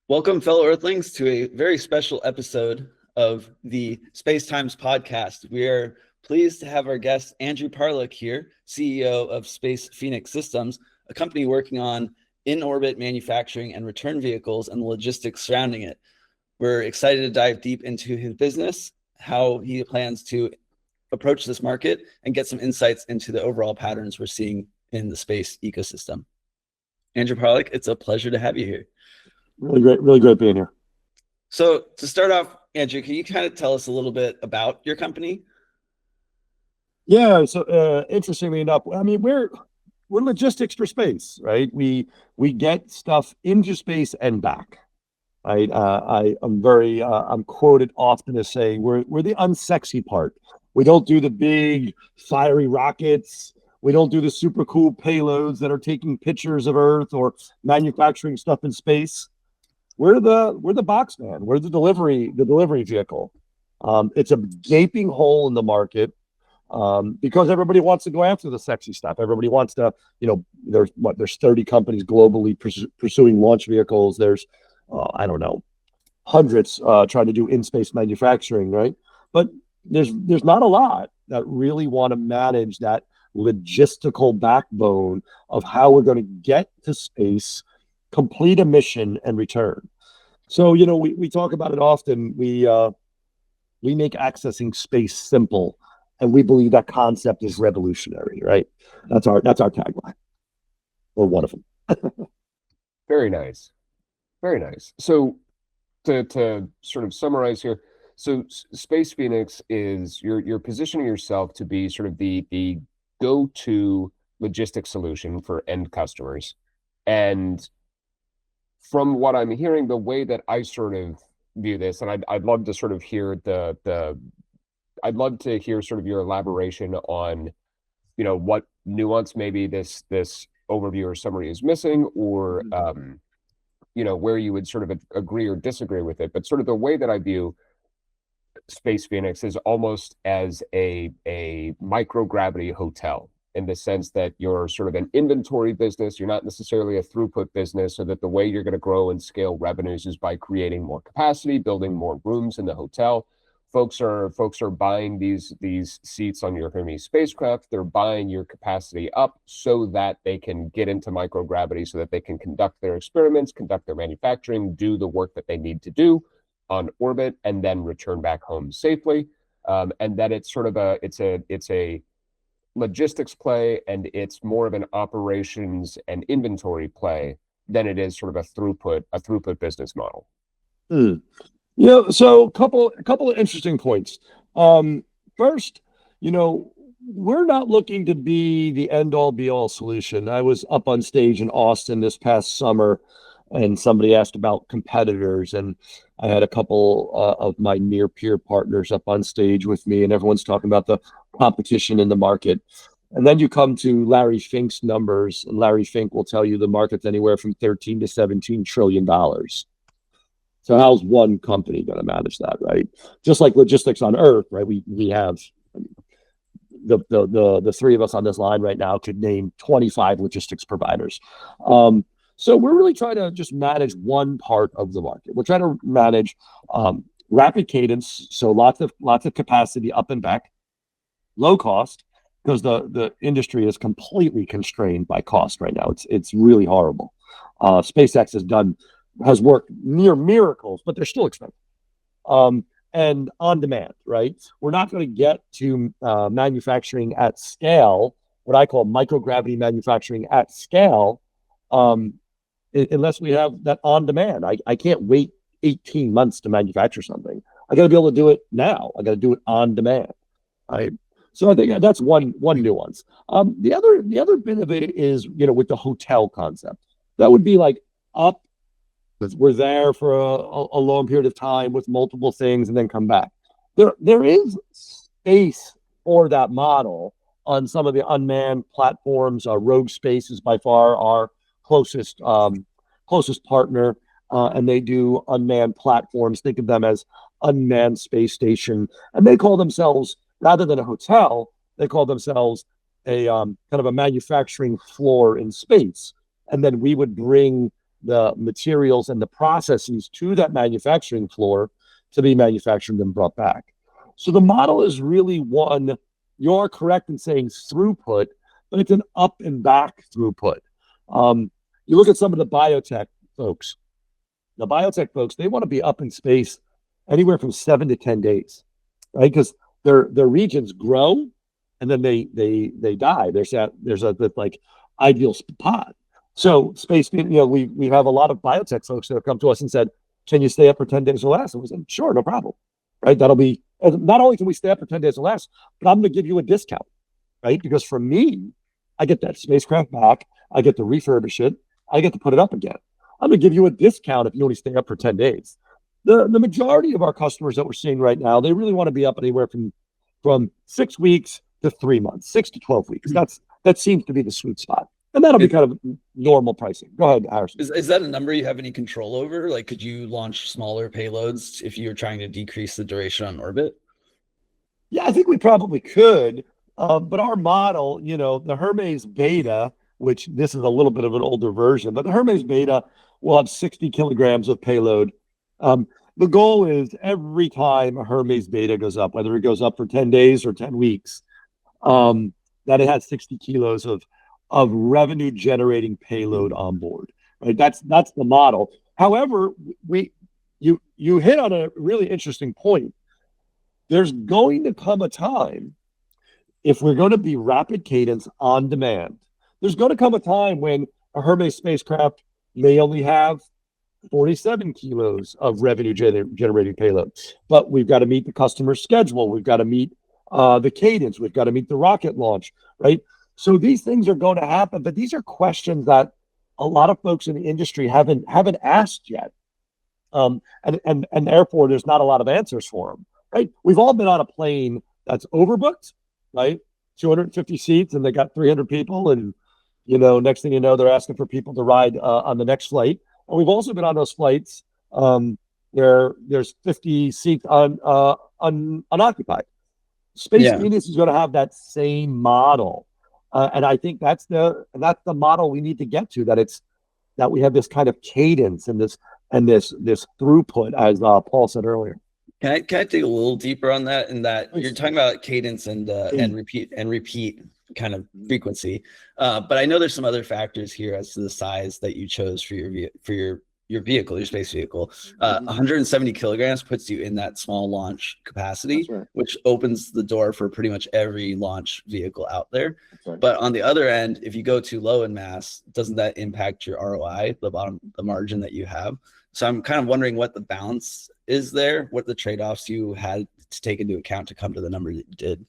Welcome, fellow Earthlings, to a very special episode of the Space Times podcast. We are pleased to have our guest, Andrew Parlock, here, CEO of Phoenix Systems, a company working on in-orbit manufacturing and return vehicles and the logistics surrounding it. We're excited to dive deep into his business, how he plans to approach this market, and get some insights into the overall patterns we're seeing in the space ecosystem. Andrew Parlock, it's a pleasure to have you here. Really great being here. So to start off, Andrew, can you kind of tell us a little bit about your company? Yeah, so interestingly enough, I mean, we're logistics for space, right? We get stuff into space and back. Right? I'm quoted often as saying we're the unsexy part. We don't do the big fiery rockets. We don't do the super cool payloads that are taking pictures of Earth or manufacturing stuff in space. We're the box man. We're the delivery vehicle. It's a gaping hole in the market because everybody wants to go after the sexy stuff. Everybody wants to, there's 30 companies globally pursuing launch vehicles. There's, I don't know, hundreds trying to do in-space manufacturing, right? But there's not a lot that really want to manage that logistical backbone of how we're going to get to space, complete a mission, and return. So, we talk about it often. We make accessing space simple, and we believe that concept is revolutionary, right? That's our tagline, or one of them. Very nice. Very nice. So to sort of summarize here, so Space Phoenix is you're positioning yourself to be sort of the go-to logistics solution for end customers. And from what I'm hearing, the way that I sort of view this, and I'd love to sort of hear I'd love to hear sort of your elaboration on, what nuance maybe this overview or summary is missing, or where you would sort of agree or disagree with it. But sort of the way that I view Space Phoenix is almost as a microgravity hotel, in the sense that you're sort of an inventory business. You're not necessarily a throughput business, so that the way you're going to grow and scale revenues is by creating more capacity, building more rooms in the hotel. Folks are buying these seats on your Hermes spacecraft. They're buying your capacity up so that they can get into microgravity, so that they can conduct their experiments, conduct their manufacturing, do the work that they need to do on orbit, and then return back home safely. And that it's sort of it's a logistics play, and it's more of an operations and inventory play than it is sort of a throughput business model. So a couple of interesting points. First, we're not looking to be the end all be all solution. I was up on stage in Austin this past summer, and somebody asked about competitors, and I had a couple of my near peer partners up on stage with me, and everyone's talking about the competition in the market. And then you come to Larry Fink's numbers, and Larry Fink will tell you the market's anywhere from 13 to 17 trillion dollars. So how's one company going to manage that, right? Just like logistics on Earth, right? We have the three of us on this line right now could name 25 logistics providers. So we're really trying to just manage one part of the market. We're trying to manage rapid cadence, so lots of capacity up and back, low cost, because the industry is completely constrained by cost right now. It's really horrible. SpaceX has worked near miracles, but they're still expensive. And on demand, right? We're not going to get to manufacturing at scale, what I call microgravity manufacturing at scale, unless we have that on demand. I can't wait 18 months to manufacture something. I got to be able to do it now. I got to do it on demand. Right? So I think that's one nuance. The other bit of it is, with the hotel concept, that would be like up. We're there for a long period of time with multiple things and then come back. There is space for that model on some of the unmanned platforms. Rogue Space is by far our closest partner, and they do unmanned platforms. Think of them as unmanned space station, and they call themselves, rather than a hotel, they call themselves a kind of a manufacturing floor in space. And then we would bring the materials and the processes to that manufacturing floor to be manufactured and brought back. So the model is really one, you're correct in saying throughput, but it's an up and back throughput. You look at some of the biotech folks. The biotech folks, they want to be up in space anywhere from 7 to 10 days, right? Because their regions grow and then they die. There's a like ideal spot. So space, we have a lot of biotech folks that have come to us and said, can you stay up for 10 days or less? And we said, sure, no problem, right? That'll be, not only can we stay up for 10 days or less, but I'm going to give you a discount, right? Because for me, I get that spacecraft back, I get to refurbish it, I get to put it up again. I'm going to give you a discount if you only stay up for 10 days. The majority of our customers that we're seeing right now, they really want to be up anywhere from 6 weeks to 3 months, 6 to 12 weeks. That seems to be the sweet spot. And that'll be kind of normal pricing. Go ahead, Harrison. Is that a number you have any control over? Like, could you launch smaller payloads if you're trying to decrease the duration on orbit? Yeah, I think we probably could. But our model, the Hermes Beta, which this is a little bit of an older version, but the Hermes Beta will have 60 kilograms of payload. The goal is every time a Hermes Beta goes up, whether it goes up for 10 days or 10 weeks, that it has 60 kilos of revenue generating payload on board. Right? That's the model. However, you hit on a really interesting point. There's going to come a time, if we're going to be rapid cadence on demand, there's going to come a time when a Hermes spacecraft may only have 47 kilos of revenue generating payload. But we've got to meet the customer's schedule. We've got to meet the cadence. We've got to meet the rocket launch, right? So these things are going to happen, but these are questions that a lot of folks in the industry haven't asked yet. And therefore, there's not a lot of answers for them, right? We've all been on a plane that's overbooked, right? 250 seats, and they got 300 people, and next thing you know, they're asking for people to ride on the next flight. And we've also been on those flights where there's 50 seats unoccupied. Space Phoenix is going to have that same model, and I think that's the model we need to get to. That we have this kind of cadence and this throughput, as Paul said earlier. Can I dig a little deeper on that? In that you're talking about cadence and repeat kind of frequency, but I know there's some other factors here as to the size that you chose for your vehicle, your space vehicle. 170 kilograms puts you in that small launch capacity, right, which opens the door for pretty much every launch vehicle out there. Right. But on the other end, if you go too low in mass, doesn't that impact your ROI, the margin that you have? So I'm kind of wondering what the balance is there, what the trade-offs you had to take into account to come to the number that you did.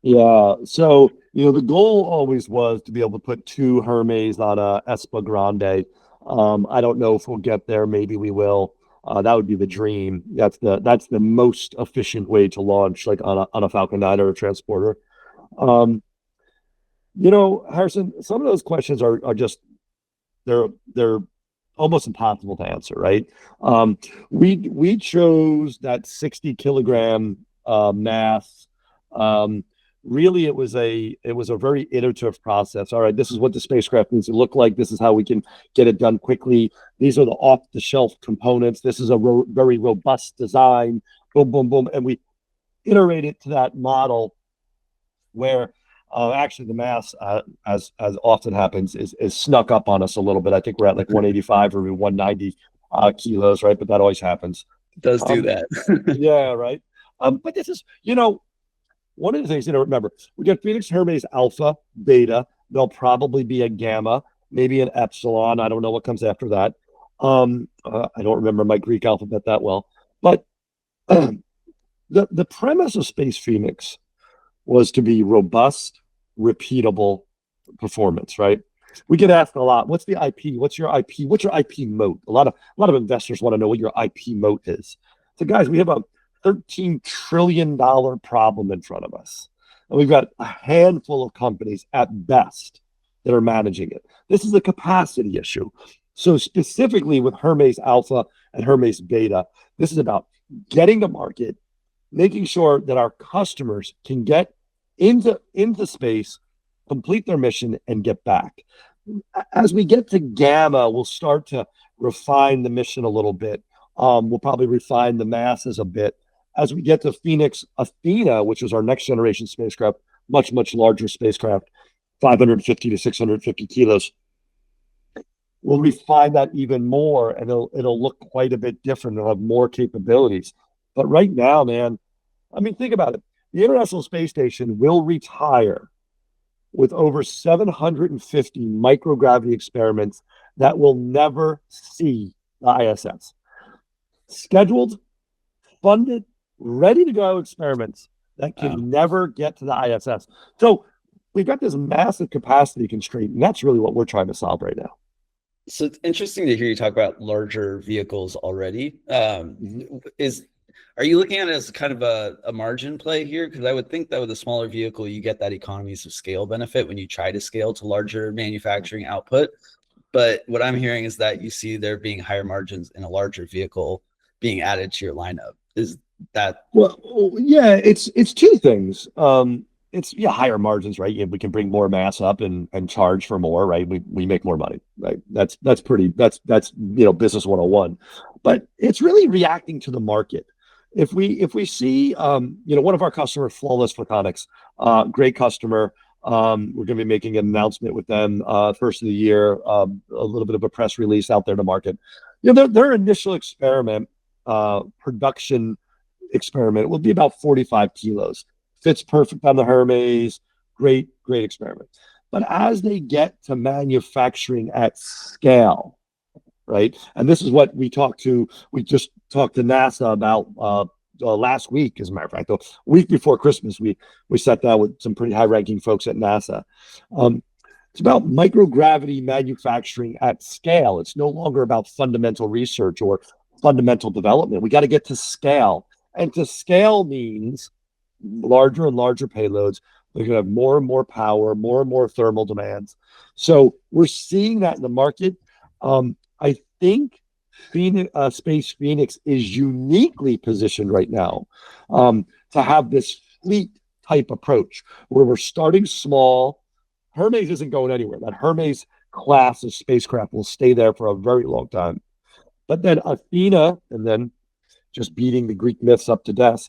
Yeah. So, the goal always was to be able to put 2 Hermes on a Espa Grande. I don't know if we'll get there. Maybe we will. That would be the dream. That's the most efficient way to launch, like on a Falcon 9 or a transporter. Harrison, some of those questions are just they're almost impossible to answer, right? We chose that 60 kilogram mass. Really, it was a very iterative process. All right, this is what the spacecraft needs to look like. This is how we can get it done quickly. These are the off-the-shelf components. This is a very robust design. Boom, boom, boom, and we iterated to that model where actually the mass, as often happens, is snuck up on us a little bit. I think we're at like 185 or 190 kilos, right? But that always happens. It does do that. Yeah, right. But this is, one of the things, remember, we got Phoenix Hermes Alpha, Beta. There'll probably be a Gamma, maybe an Epsilon. I don't know what comes after that. I don't remember my Greek alphabet that well. But the premise of Space Phoenix was to be robust, repeatable performance, right? We get asked a lot, what's the IP? What's your IP? What's your IP moat? A lot of investors want to know what your IP moat is. So guys, we have a $13 trillion problem in front of us. And we've got a handful of companies at best that are managing it. This is a capacity issue. So specifically with Hermes Alpha and Hermes Beta, this is about getting to market, making sure that our customers can get into space, complete their mission, and get back. as we get to Gamma, we'll start to refine the mission a little bit. We'll probably refine the masses a bit. As we get to Phoenix Athena, which is our next generation spacecraft, much, much larger spacecraft, 550 to 650 kilos, we'll refine that even more, and it'll look quite a bit different. It'll have more capabilities. But right now, man, I mean, think about it. The International Space Station will retire with over 750 microgravity experiments that will never see the ISS. Scheduled, funded, ready to go experiments that can never get to the ISS. So we've got this massive capacity constraint, and that's really what we're trying to solve right now. So it's interesting to hear you talk about larger vehicles already. Are you looking at it as kind of a margin play here? Because I would think that with a smaller vehicle, you get that economies of scale benefit when you try to scale to larger manufacturing output. But what I'm hearing is that you see there being higher margins in a larger vehicle being added to your lineup. Is that? Well, yeah, it's two things. It's higher margins, right? We can bring more mass up and charge for more, right? We make more money, right? That's business 101. But it's really reacting to the market. If we see one of our customers, Flawless Photonics, great customer. We're going to be making an announcement with them first of the year, a little bit of a press release out there to market. Their initial experiment, production experiment, will be about 45 kilos. Fits perfect on the Hermes. Great experiment. But as they get to manufacturing at scale, right? And this is what we just talked to NASA about last week, as a matter of fact. The week before Christmas, we sat down with some pretty high-ranking folks at NASA. It's about microgravity manufacturing at scale. It's no longer about fundamental research or fundamental development. We got to get to scale. And to scale means larger and larger payloads. They're going to have more and more power, more and more thermal demands. So we're seeing that in the market. I think Space Phoenix is uniquely positioned right now to have this fleet type approach where we're starting small. Hermes isn't going anywhere. That Hermes class of spacecraft will stay there for a very long time. But then Athena, and then just beating the Greek myths up to death,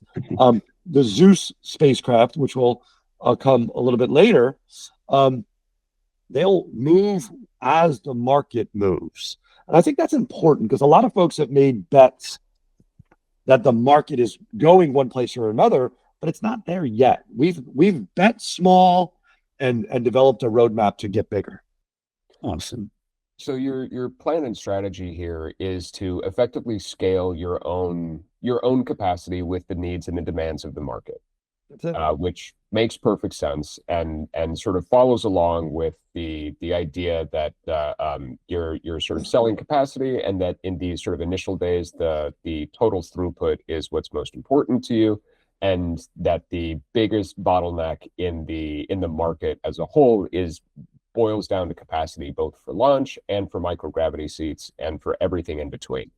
the Zeus spacecraft, which will come a little bit later, they'll move as the market moves. And I think that's important because a lot of folks have made bets that the market is going one place or another, but it's not there yet. We've bet small and developed a roadmap to get bigger. Awesome. So your plan and strategy here is to effectively scale your own capacity with the needs and the demands of the market, which makes perfect sense and sort of follows along with the idea that you're sort of selling capacity, and that in these sort of initial days the total throughput is what's most important to you, and that the biggest bottleneck in the market as a whole boils down to capacity, both for launch and for microgravity seats and for everything in between.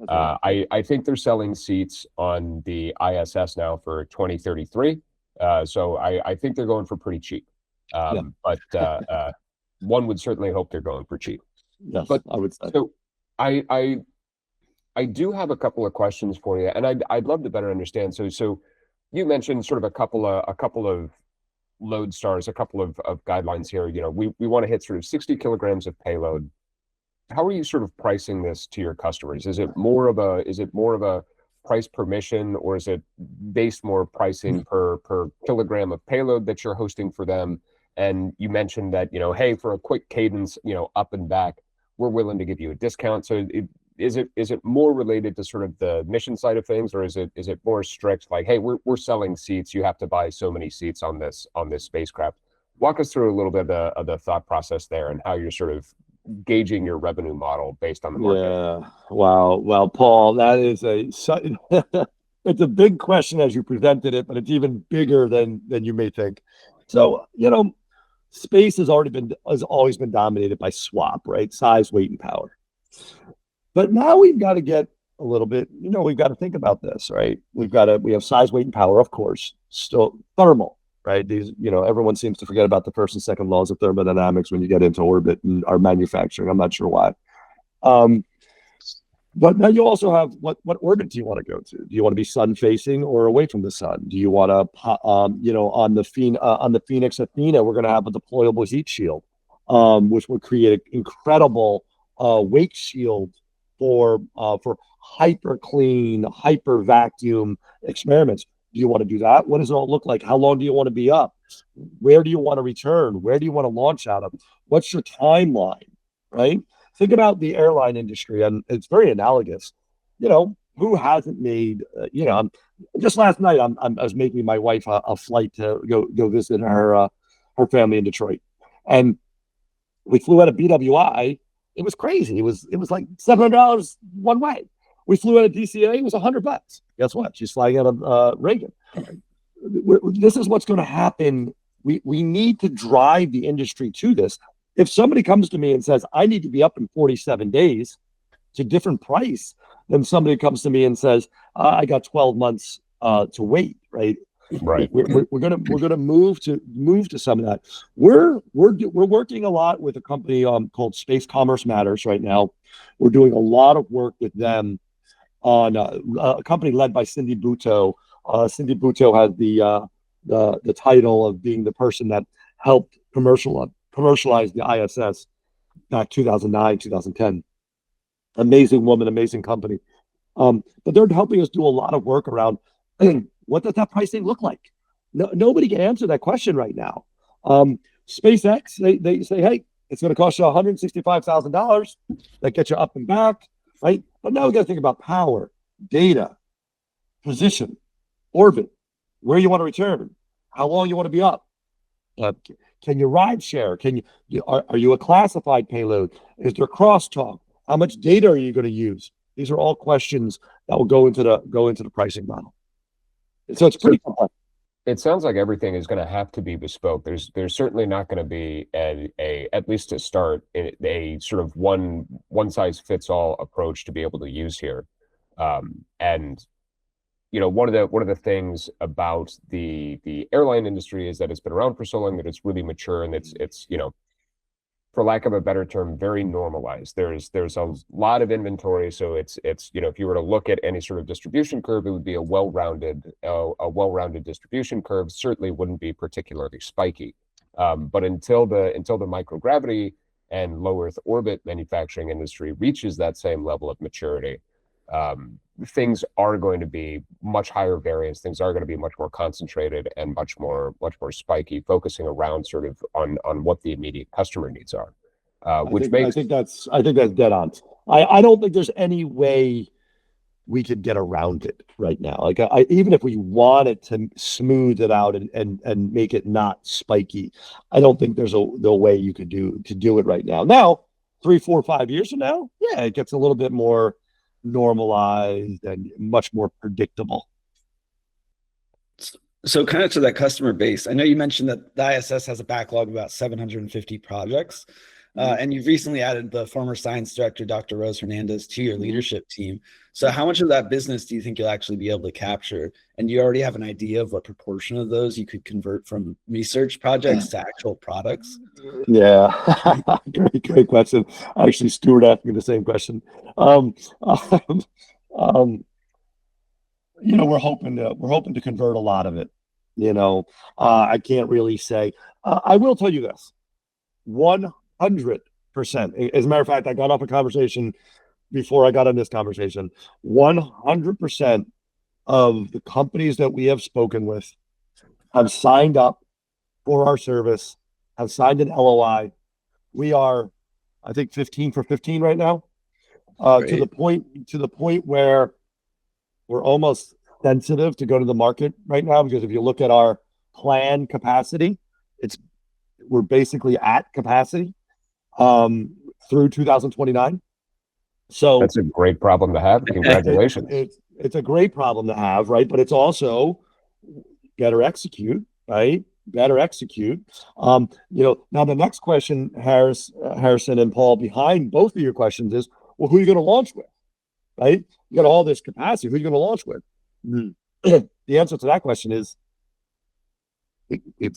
I think they're selling seats on the ISS now for 2033. So I think they're going for pretty cheap. But one would certainly hope they're going for cheap. Yes, but I would say. So I do have a couple of questions for you, and I'd love to better understand. So you mentioned sort of a couple of load stars, a couple of guidelines here. We want to hit sort of 60 kilograms of payload. How are you sort of pricing this to your customers? Is it more of a price per mission, or is it based more pricing per kilogram of payload that you're hosting for them? And you mentioned that, hey, for a quick cadence, up and back, we're willing to give you a discount. So is it more related to sort of the mission side of things, or is it more strict, like, hey, we're selling seats, you have to buy so many seats on this spacecraft? Walk us through a little bit of the thought process there and how you're sort of gauging your revenue model based on the market. Yeah. Wow. Well, Paul, that is it's a big question as you presented it, but it's even bigger than you may think. So, space has always been dominated by SWaP, right? Size, weight, and power. But now we've got to get a little bit, we've got to think about this, right? We have size, weight, and power, of course, still thermal, right? These, everyone seems to forget about the first and second laws of thermodynamics when you get into orbit and our manufacturing. I'm not sure why. But now you also have what orbit do you want to go to? Do you want to be sun facing or away from the sun? Do you want to, on the Phoenix Athena, we're going to have a deployable heat shield, which would create an incredible wake shield for hyper clean, hyper vacuum experiments. Do you want to do that? What does it all look like? How long do you want to be up? Where do you want to return? Where do you want to launch out of? What's your timeline, right? Think about the airline industry, and it's very analogous. Who hasn't made? Just last night, I was making my wife a flight to go visit her family in Detroit, and we flew out of BWI. It was crazy. It was like $700 one way. We flew out of DCA. It was $100. Guess what? She's flying out of Reagan. This is what's going to happen. We need to drive the industry to this. If somebody comes to me and says, I need to be up in 47 days, it's a different price than somebody comes to me and says, I got 12 months to wait, right? Right. We're gonna move to some of that. We're working a lot with a company called Space Commerce Matters right now. We're doing a lot of work with them on a company led by Cindy Butow. Cindy Butow has the title of being the person that helped commercialize the ISS back 2009, 2010. Amazing woman, amazing company. But they're helping us do a lot of work around what does that pricing look like? Nobody can answer that question right now. SpaceX, they say, hey, it's going to cost you $165,000. That gets you up and back, right? But now we got to think about power, data, position, orbit, where you want to return, how long you want to be up. Can you ride share? Are you a classified payload? Is there crosstalk? How much data are you going to use? These are all questions that will go into the pricing model. So it's pretty complex. It sounds like everything is going to have to be bespoke. There's certainly not going to be a at least to start a sort of one size fits all approach to be able to use here. And one of the things about the airline industry is that it's been around for so long that it's really mature, and it's for lack of a better term, very normalized. There's a lot of inventory, so it's if you were to look at any sort of distribution curve, it would be a well-rounded distribution curve. Certainly wouldn't be particularly spiky. But until the microgravity and low Earth orbit manufacturing industry reaches that same level of maturity, things are going to be much higher variance. Things are going to be much more concentrated and much more spiky, focusing around sort of on what the immediate customer needs are. I think that's dead on. I don't think there's any way we could get around it right now. Like even if we wanted to smooth it out and make it not spiky, I don't think there's no way you could do it right now. Now, 3, 4, 5 years from now, yeah, it gets a little bit more normalized and much more predictable. So kind of to that customer base, I know you mentioned that the ISS has a backlog of about 750 projects. And you've recently added the former science director, Dr. Rose Hernandez, to your leadership team. So how much of that business do you think you'll actually be able to capture? And do you already have an idea of what proportion of those you could convert from research projects to actual products? Yeah, great question. Actually, Stuart asked me the same question. We're hoping to convert a lot of it. I can't really say. I will tell you this: 100%. As a matter of fact, I got off a conversation before I got on this conversation. 100% of the companies that we have spoken with have signed up for our service, have signed an LOI. We are, I think, 15 for 15 right now, to the point where we're almost sensitive to go to the market right now, because if you look at our planned capacity, we're basically at capacity through 2029. So that's a great problem to have. Congratulations. It's a great problem to have, right? But it's also better execute, right? Better execute. Now the next question, Harrison and Paul, behind both of your questions is, well, who are you going to launch with, right? You got all this capacity. Who are you going to launch with? The answer to that question is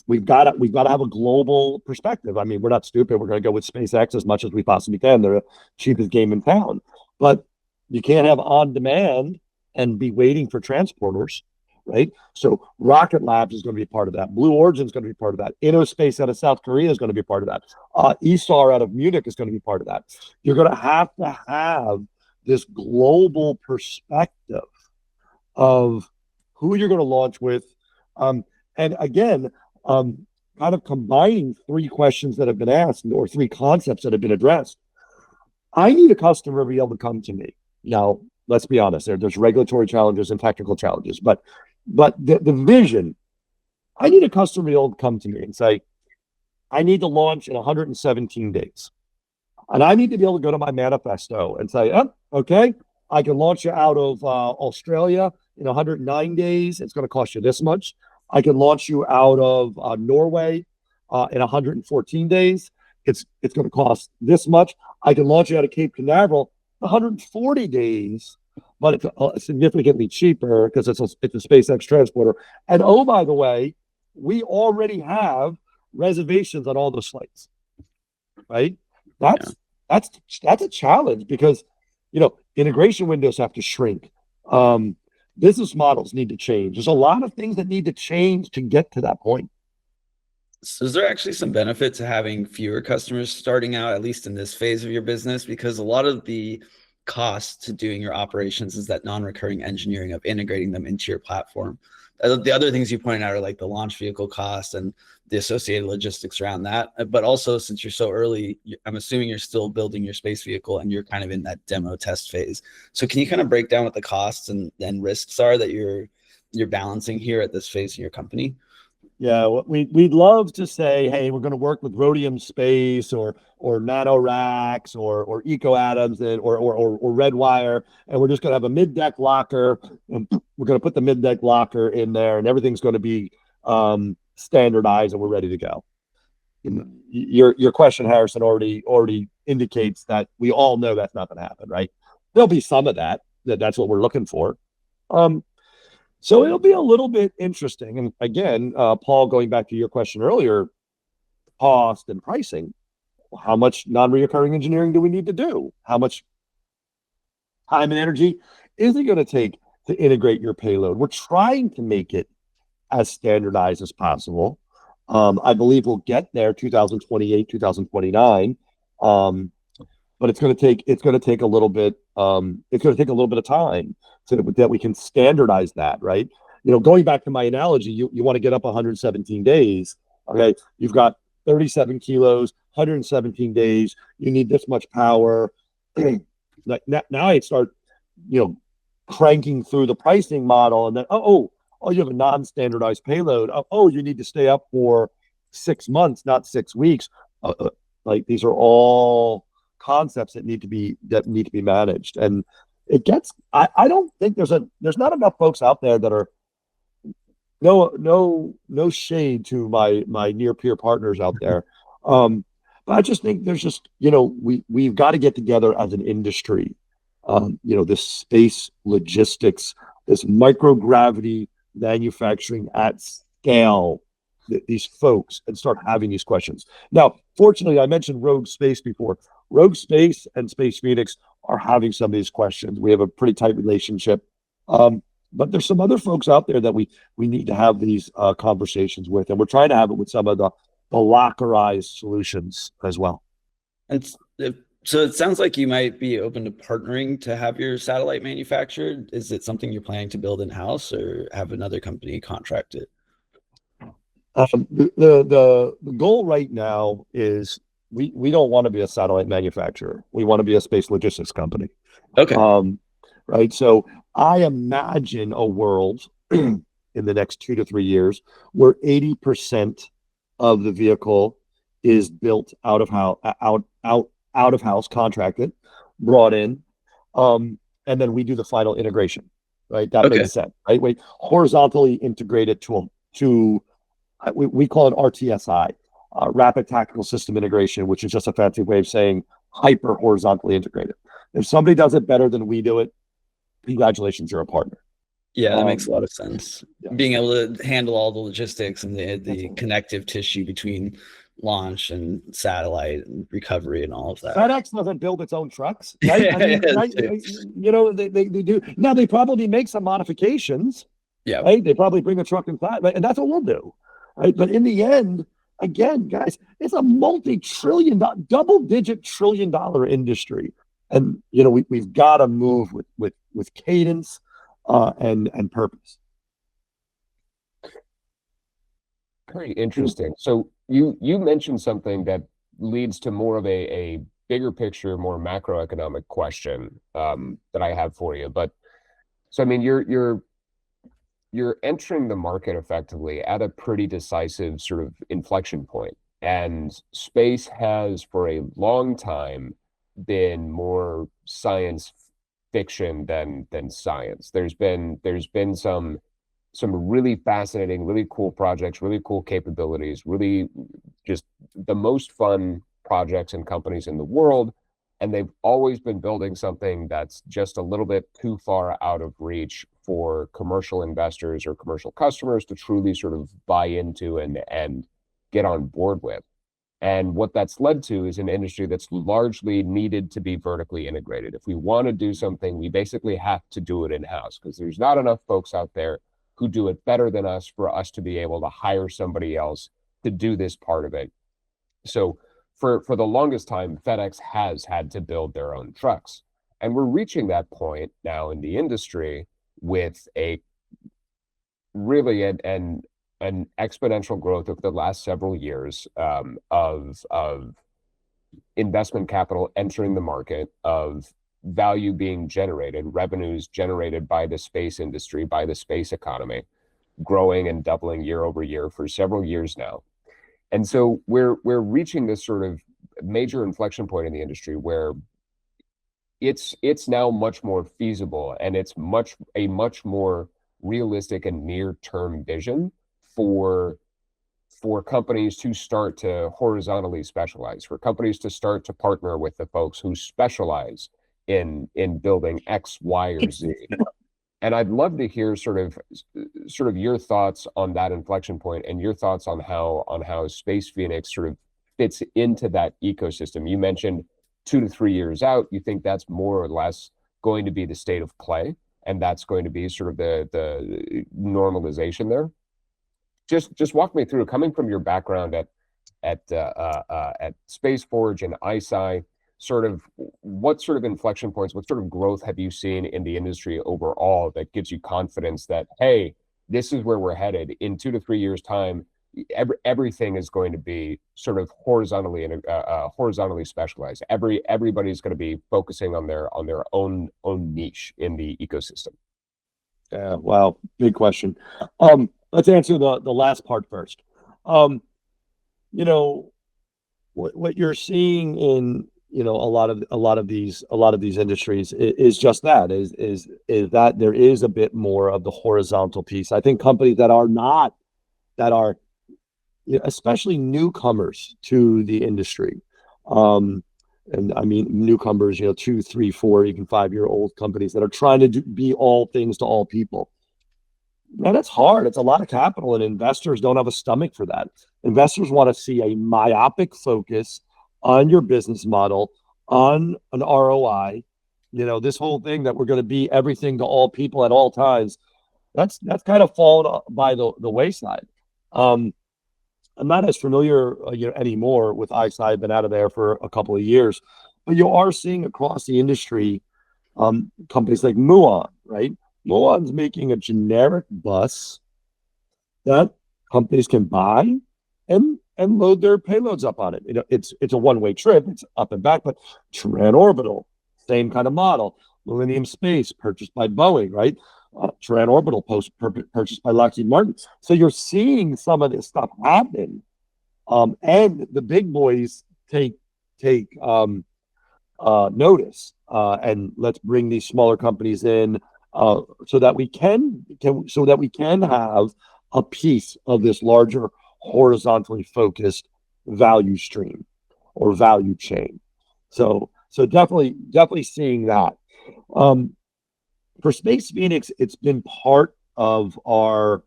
we've got to have a global perspective. I mean, we're not stupid. We're going to go with SpaceX as much as we possibly can. They're the cheapest game in town, but you can't have on demand and be waiting for transporters, right? So Rocket Labs is going to be part of that. Blue Origin is going to be part of that. InnoSpace out of South Korea is going to be part of that. ESAR out of Munich is going to be part of that. You're going to have this global perspective of who you're going to launch with. And again, kind of combining three questions that have been asked or three concepts that have been addressed. I need a customer to be able to come to me. Now, let's be honest, there's regulatory challenges and technical challenges, but the vision, I need a customer to be able to come to me and say, I need to launch in 117 days. And I need to be able to go to my manifesto and say, oh, okay, I can launch you out of Australia in 109 days. It's going to cost you this much. I can launch you out of Norway in 114 days. It's going to cost this much. I can launch you out of Cape Canaveral 140 days, but it's significantly cheaper because it's a SpaceX transporter. And oh, by the way, we already have reservations on all those flights, right? That's a challenge because, integration windows have to shrink. Business models need to change. There's a lot of things that need to change to get to that point. So is there actually some benefit to having fewer customers starting out, at least in this phase of your business? Because a lot of the cost to doing your operations is that non-recurring engineering of integrating them into your platform. The other things you pointed out are like the launch vehicle cost and the associated logistics around that. But also, since you're so early, I'm assuming you're still building your space vehicle and you're kind of in that demo test phase. So can you kind of break down what the costs and risks are that you're balancing here at this phase in your company? Yeah, we'd love to say, hey, we're going to work with Rhodium Space or NanoRacks or Eco Atoms or Redwire, and we're just going to have a mid-deck locker, and we're going to put the mid-deck locker in there, and everything's going to be standardized, and we're ready to go. Your question, Harrison, already indicates that we all know that's not going to happen, right? There'll be some of that's what we're looking for. So it'll be a little bit interesting. And again, Paul, going back to your question earlier, cost and pricing, how much non-recurring engineering do we need to do? How much time and energy is it going to take to integrate your payload? We're trying to make it as standardized as possible. I believe we'll get there 2028, 2029. But it's going to take a little bit. It's going to take a little bit of time so that we can standardize that, right? Going back to my analogy, you want to get up 117 days. Okay, you've got 37 kilos, 117 days. You need this much power. Now I start, cranking through the pricing model, and then you have a non-standardized payload. You need to stay up for 6 months, not 6 weeks. Like these are all concepts that need to be managed, and it gets. I don't think there's not enough folks out there that are no shade to my near peer partners out there, but I just think there's just we've got to get together as an industry, this space logistics, this microgravity manufacturing at scale. These folks and start having these questions. Now, fortunately, I mentioned Rogue Space before. Rogue Space and Space Phoenix are having some of these questions. We have a pretty tight relationship, but there's some other folks out there that we need to have these conversations with, and we're trying to have it with some of the lockerized solutions as well. So it sounds like you might be open to partnering to have your satellite manufactured. Is it something you're planning to build in-house or have another company contract it? The goal right now is we don't want to be a satellite manufacturer. We want to be a space logistics company. Okay. Right. So I imagine a world in the next 2 to 3 years where 80% of the vehicle is built out of house, contracted, brought in, and then we do the final integration. Right. That makes sense. Right. We horizontally integrate it to we call it RTSI, Rapid Tactical System Integration, which is just a fancy way of saying hyper horizontally integrated. If somebody does it better than we do it, congratulations, you're a partner. Yeah, that makes a lot of sense. Yeah. Being able to handle all the logistics and the connective tissue between launch and satellite and recovery and all of that. FedEx doesn't build its own trucks, right? I mean, right? You know, they do. Now they probably make some modifications. Yeah. Right? They probably bring a truck inside, right? And that's what we'll do. Right. But in the end, again, guys, it's a multi-trillion, double-digit trillion-dollar industry. And you know, we've got to move with cadence and purpose. Very interesting. So you mentioned something that leads to more of a bigger picture, more macroeconomic question that I have for you. But so I mean, you're entering the market effectively at a pretty decisive sort of inflection point, and space has for a long time been more science fiction than science. There's been some really fascinating, really cool projects, really cool capabilities, really just the most fun projects and companies in the world. And they've always been building something that's just a little bit too far out of reach for commercial investors or commercial customers to truly sort of buy into and get on board with. And what that's led to is an industry that's largely needed to be vertically integrated. If we want to do something, we basically have to do it in-house because there's not enough folks out there who do it better than us for us to be able to hire somebody else to do this part of it. So for the longest time, FedEx has had to build their own trucks. And we're reaching that point now in the industry with a really an exponential growth over the last several years of investment capital entering the market, of value being generated, revenues generated by the space industry, by the space economy, growing and doubling year over year for several years now. And so we're reaching this sort of major inflection point in the industry where it's now much more feasible, and it's a much more realistic and near-term vision for companies to start to horizontally specialize, for companies to start to partner with the folks who specialize in building X, Y, or Z. And I'd love to hear sort of your thoughts on that inflection point and your thoughts on how Space Phoenix sort of fits into that ecosystem. You mentioned 2 to 3 years out, you think that's more or less going to be the state of play, and that's going to be sort of the normalization there. Just walk me through, coming from your background at Space Forge and ISI, sort of what sort of inflection points, what sort of growth have you seen in the industry overall that gives you confidence that, hey, this is where we're headed in 2 to 3 years time? Everything is going to be sort of horizontally specialized. Everybody's going to be focusing on their own niche in the ecosystem. Yeah, wow, big question. Let's answer the last part first. You know, what you're seeing in, you know, a lot of these industries is just that is that there is a bit more of the horizontal piece. I think companies that are especially newcomers to the industry, and I mean newcomers, 2, 3, 4, even 5-year-old companies that are trying to be all things to all people. Man, that's hard. It's a lot of capital, and investors don't have a stomach for that. Investors want to see a myopic focus on your business model, on an ROI. This whole thing that we're going to be everything to all people at all times, that's kind of fallen by the wayside. I'm not as familiar anymore with ISI. I've been out of there for a couple of years, but you are seeing across the industry companies like Muon, right? Muon's making a generic bus that companies can buy and load their payloads up on it. It's a one-way trip. It's up and back, but Orbital, same kind of model. Millennium Space, purchased by Boeing, right? Orbital purchased by Lockheed Martin. So you're seeing some of this stuff happen, and the big boys take notice, and let's bring these smaller companies in, so that we can have a piece of this larger horizontally focused value stream or value chain. So definitely seeing that. For Space Phoenix, it's been part of our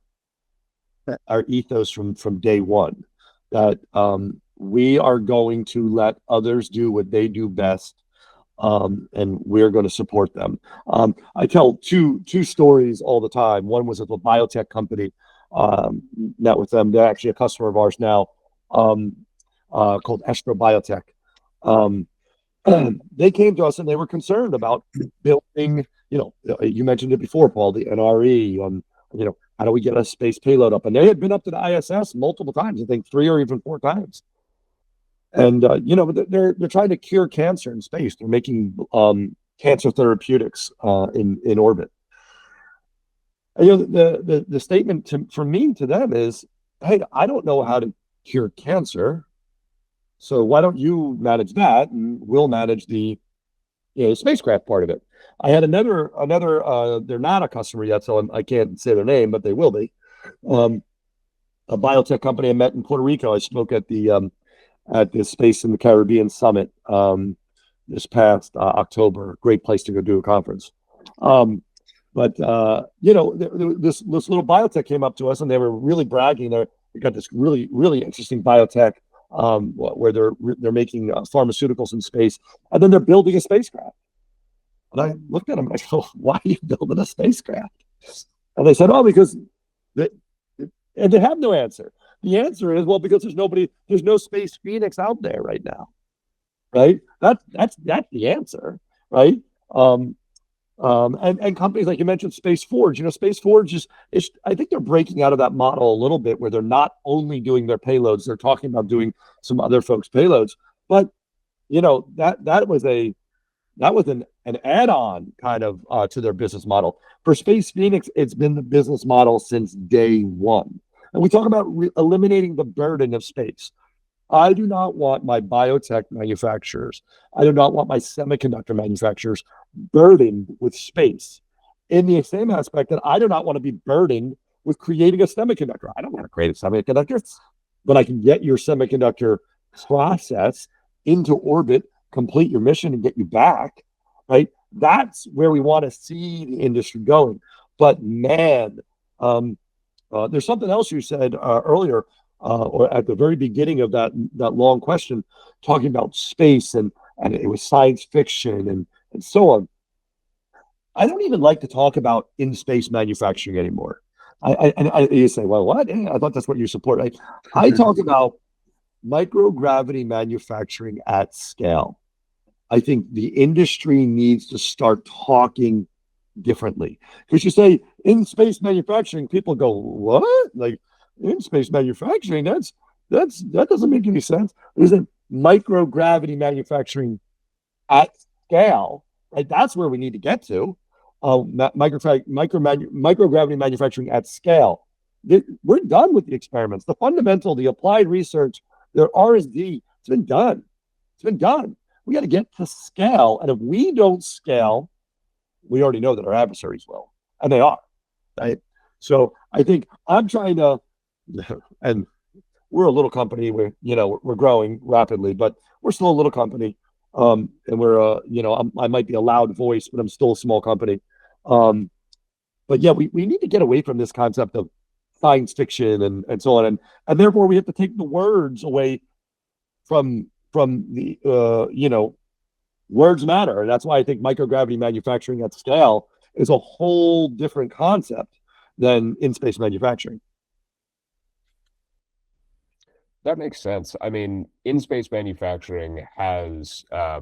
ethos from day one that we are going to let others do what they do best, and we're going to support them. I tell two stories all the time. One was at a biotech company. Met with them. They're actually a customer of ours now, called Estro Biotech. Um, they came to us and they were concerned about building. You mentioned it before, Paul, the NRE. How do we get a space payload up? And they had been up to the ISS multiple times. I think 3 or even 4 times. And they're trying to cure cancer in space. They're making cancer therapeutics in orbit. And, the statement from me to them is, hey, I don't know how to cure cancer, so why don't you manage that, and we'll manage the spacecraft part of it. I had another. They're not a customer yet, so I can't say their name, but they will be. A biotech company I met in Puerto Rico. I spoke at the Space in the Caribbean Summit this past October. Great place to go do a conference. But this little biotech came up to us and they were really bragging. They got this really, really interesting biotech where they're making pharmaceuticals in space, and then they're building a spacecraft. And I looked at them and I go, "Why are you building a spacecraft?" And they said, "Oh, because," and they have no answer. The answer is, well, because there's no Space Phoenix out there right now, right? That's the answer, right? And companies like you mentioned, Space Forge. Space Forge is I think they're breaking out of that model a little bit, where they're not only doing their payloads, they're talking about doing some other folks' payloads. But that was an add-on kind of to their business model. For Space Phoenix, it's been the business model since day one. And we talk about eliminating the burden of space. I do not want my biotech manufacturers, I do not want my semiconductor manufacturers burdened with space, in the same aspect that I do not want to be burdened with creating a semiconductor. I don't want to create a semiconductor, but I can get your semiconductor process into orbit, complete your mission, and get you back, right? That's where we want to see the industry going. But man, there's something else you said earlier, or at the very beginning of that long question, talking about space and it was science fiction and so on. I don't even like to talk about in-space manufacturing anymore. You say, well, what? I thought that's what you support. I talk about microgravity manufacturing at scale. I think the industry needs to start talking differently. Because you say in space manufacturing, people go, what? Like, in space manufacturing, that doesn't make any sense. Isn't microgravity manufacturing at scale? Right, that's where we need to get to. Microgravity manufacturing at scale. We're done with the experiments. The fundamental, the applied research, their R&D, it's been done. It's been done. We got to get to scale. And if we don't scale, we already know that our adversaries will. And they are. Right? So I think I'm trying to, and we're a little company. We're growing rapidly, but we're still a little company. And we're, I might be a loud voice, but I'm still a small company. But yeah, we need to get away from this concept of science fiction and so on. And therefore we have to take the words away from the, words matter. And that's why I think microgravity manufacturing at scale is a whole different concept than in-space manufacturing. That makes sense. I mean, in-space manufacturing has a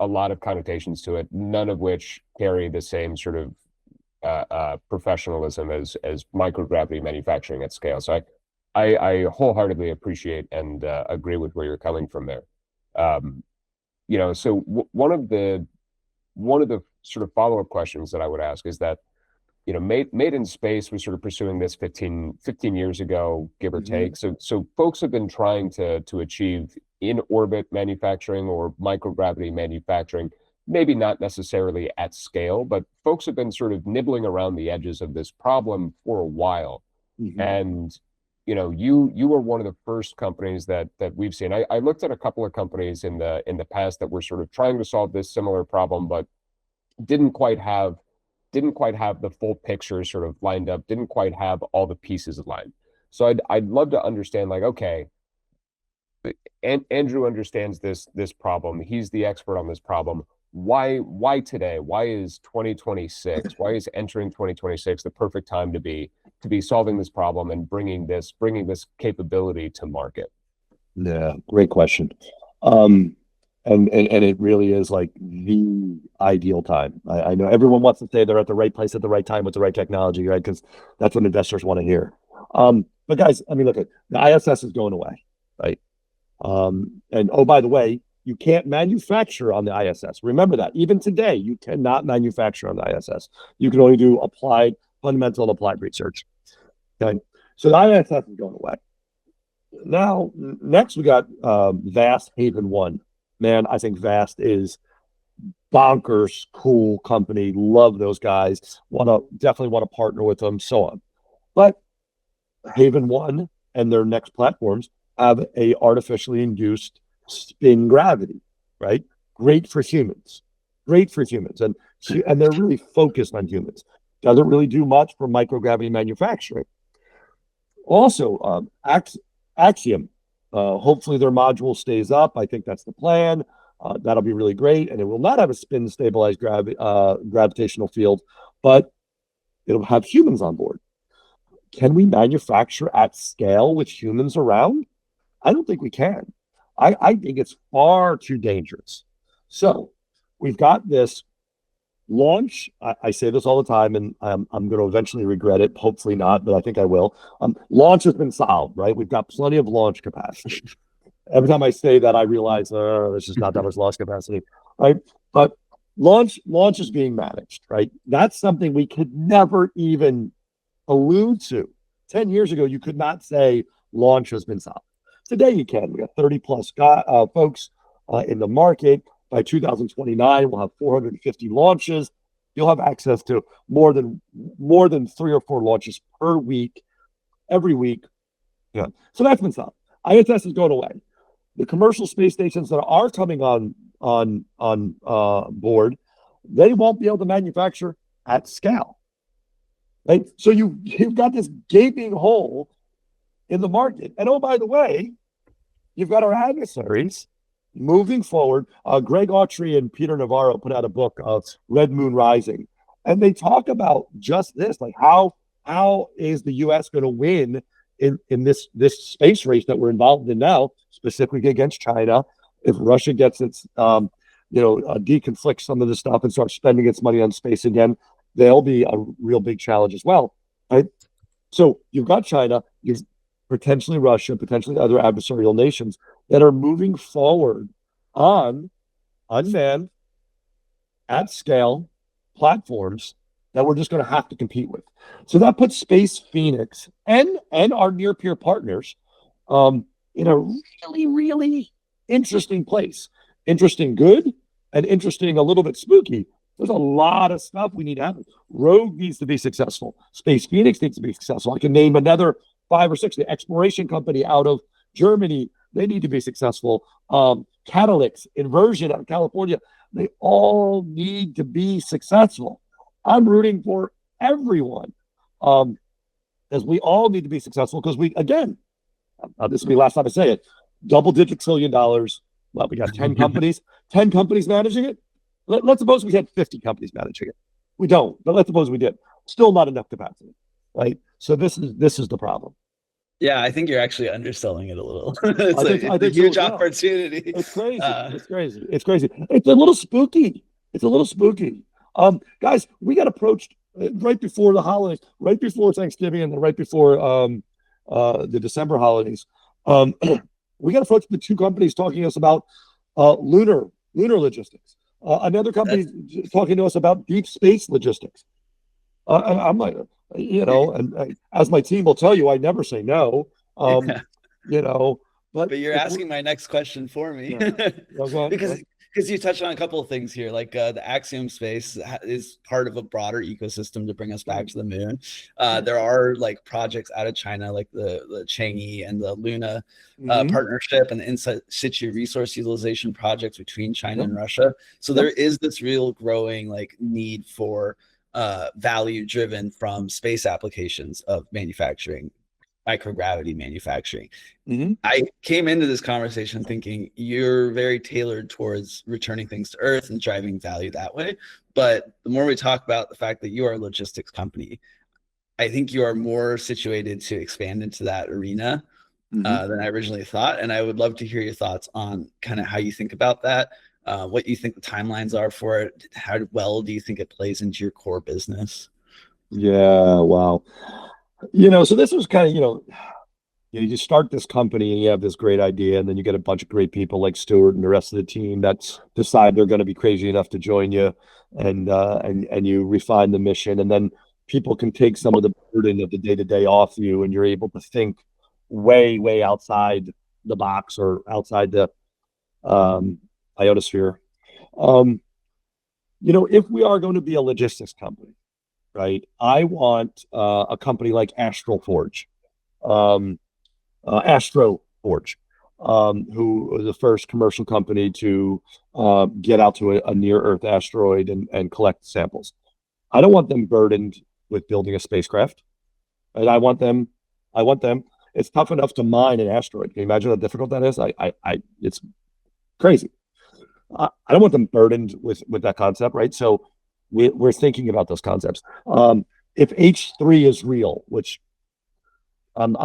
lot of connotations to it, none of which carry the same sort of professionalism as microgravity manufacturing at scale. So I wholeheartedly appreciate and agree with where you're coming from there. So one of the sort of follow-up questions that I would ask is that, Made in Space was sort of pursuing this 15 years ago, give or take. So folks have been trying to achieve in-orbit manufacturing or microgravity manufacturing, maybe not necessarily at scale, but folks have been sort of nibbling around the edges of this problem for a while. And you were one of the first companies that we've seen. I looked at a couple of companies in the past that were sort of trying to solve this similar problem, but didn't quite have the full picture sort of lined up, didn't quite have all the pieces aligned. So I'd love to understand, like, okay, Andrew understands this problem. He's the expert on this problem. Why today? Why is 2026? Why is entering 2026 the perfect time to be solving this problem and bringing this capability to market? Yeah, great question. Um, and it really is like the ideal time. I know everyone wants to say they're at the right place at the right time with the right technology, right? Because that's what investors want to hear. But guys, I mean, look, the ISS is going away, right? And oh, by the way, you can't manufacture on the ISS. Remember that. Even today, you cannot manufacture on the ISS. You can only do fundamental and applied research. Okay. So the ISS is going away. Now, next we got Vast Haven One. Man, I think Vast is bonkers cool company. Love those guys. Definitely want to partner with them, so on. But Haven One and their next platforms have a artificially induced spin gravity, right? Great for humans. Great for humans. And they're really focused on humans. Doesn't really do much for microgravity manufacturing. Also, Axiom. Hopefully their module stays up. I think that's the plan. That'll be really great. And it will not have a spin stabilized gravitational field, but it'll have humans on board. Can we manufacture at scale with humans around? I don't think we can. I think it's far too dangerous. So we've got this launch. I say this all the time, and I'm going to eventually regret it. Hopefully not, but I think I will. Launch has been solved, right? We've got plenty of launch capacity. Every time I say that, I realize there's just not that much launch capacity, right? But launch is being managed, right? That's something we could never even allude to. 10 years ago, you could not say launch has been solved. Today you can. We got 30 plus folks in the market. By 2029, we'll have 450 launches. You'll have access to more than 3 or 4 launches per week, every week. Yeah. So that's been solved. ISS is going away. The commercial space stations that are coming on board, they won't be able to manufacture at scale. Right? So you've got this gaping hole in the market. And oh, by the way, you've got our adversaries moving forward. Greg Autry and Peter Navarro put out a book of Red Moon Rising. And they talk about just this, like how is the U.S. going to win in this space race that we're involved in now, specifically against China? If Russia gets its, deconflicts some of this stuff and starts spending its money on space again, they'll be a real big challenge as well, right? So you've got China, you've potentially Russia, potentially other adversarial nations that are moving forward on unmanned, at scale platforms that we're just going to have to compete with. So that puts Space Phoenix and our near peer partners in a really, really interesting place. Interesting good and interesting a little bit spooky. There's a lot of stuff we need to happen. Rogue needs to be successful. Space Phoenix needs to be successful. I can name another 5 or 6. The exploration company out of Germany, they need to be successful. Catalyx, Inversion out of California, they all need to be successful. I'm rooting for everyone, as we all need to be successful because this will be the last time I say it, double-digit $1 trillion. Well, we got 10 companies, 10 companies managing it. Let's suppose we had 50 companies managing it. We don't, but let's suppose we did. Still not enough capacity, right? So this is the problem. Yeah, I think you're actually underselling it a little. It's a huge opportunity. It's crazy. It's crazy. It's crazy. It's a little spooky. Guys, we got approached right before the holidays, right before Thanksgiving, and then right before the December holidays. We got approached with 2 companies talking to us about lunar logistics. Another company talking to us about deep space logistics. I'm like, and as my team will tell you, I never say no. But you're asking my next question for me. Because because you touched on a couple of things here, like the Axiom space is part of a broader ecosystem to bring us back to the moon. There are like projects out of China, like the Chang'e and the Luna partnership, and the in situ resource utilization projects between China and Russia. So there is this real growing like need for value driven from space applications of manufacturing, microgravity manufacturing. I came into this conversation thinking you're very tailored towards returning things to Earth and driving value that way. But the more we talk about the fact that you are a logistics company, I think you are more situated to expand into that arena than I originally thought. And I would love to hear your thoughts on kind of how you think about that, what you think the timelines are for it, how well do you think it plays into your core business? Yeah, wow. So this was kind of, you start this company and you have this great idea, and then you get a bunch of great people like Stuart and the rest of the team that decide they're going to be crazy enough to join you, and you refine the mission, and then people can take some of the burden of the day-to-day off you, and you're able to think way, way outside the box or outside the ionosphere. If we are going to be a logistics company, right, I want a company like Astral Forge. Astro Forge, who was the first commercial company to get out to a near-Earth asteroid and collect samples. I don't want them burdened with building a spacecraft, and I want them. It's tough enough to mine an asteroid. Can you imagine how difficult that is? It's crazy. I don't want them burdened with that concept, right? So we're thinking about those concepts. If H3 is real, which I'm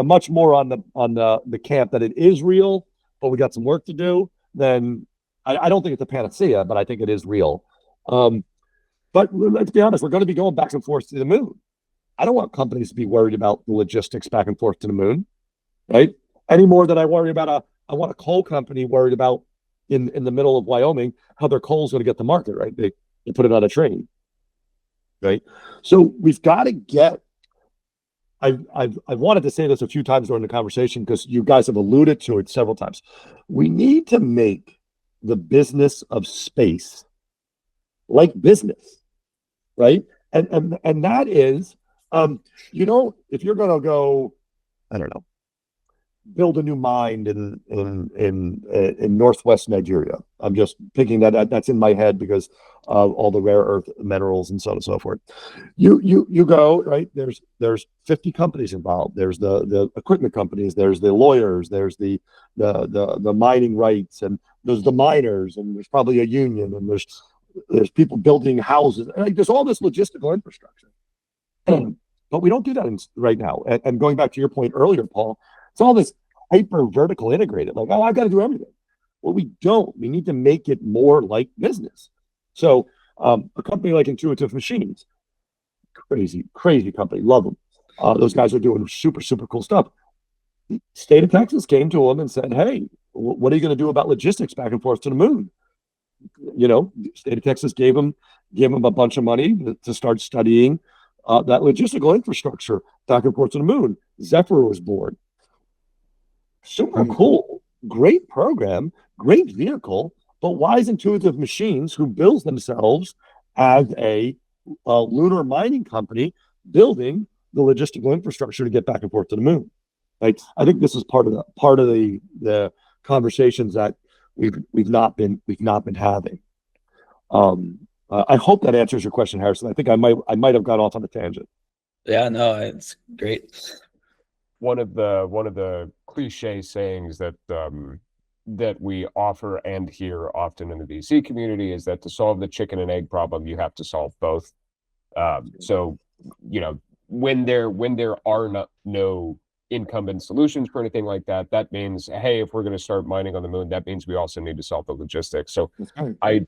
much more on the camp that it is real, but we got some work to do. Then I don't think it's a panacea, but I think it is real. But let's be honest, we're going to be going back and forth to the moon. I don't want companies to be worried about the logistics back and forth to the moon, right? Any more than I worry about I want a coal company worried about in the middle of Wyoming how their coal is going to get to market, right? They put it on a train, right? So we've got to get. I've wanted to say this a few times during the conversation because you guys have alluded to it several times. We need to make the business of space like business, right? And that is, if you're going to go, I don't know, build a new mine in northwest Nigeria. I'm just thinking that's in my head because of all the rare earth minerals and so on and so forth. You go, right. There's 50 companies involved. There's the equipment companies. There's the lawyers. There's the mining rights, and there's the miners, and there's probably a union, and there's people building houses. Like, there's all this logistical infrastructure, but we don't do that right now. And going back to your point earlier, Paul. It's all this hyper vertical integrated, like, oh, I've got to do everything. Well, we don't. We need to make it more like business. So a company like Intuitive Machines, crazy company, love them. Those guys are doing super, super cool stuff. The state of Texas came to them and said, hey, what are you going to do about logistics back and forth to the moon? The state of Texas gave them a bunch of money to start studying that logistical infrastructure back and forth to the moon. Zephyr was born. Super cool, great program, great vehicle, but why is Intuitive Machines, who bills themselves as a lunar mining company, building the logistical infrastructure to get back and forth to the moon? Right? I think this is part of the conversations that we've not been having. I hope that answers your question, Harrison. I think I might have gone off on a tangent. Yeah, no, it's great. One of the cliche sayings that we offer and hear often in the VC community is that to solve the chicken and egg problem, you have to solve both. So, when there are no incumbent solutions for anything like that, that means, hey, if we're going to start mining on the moon, that means we also need to solve the logistics. So I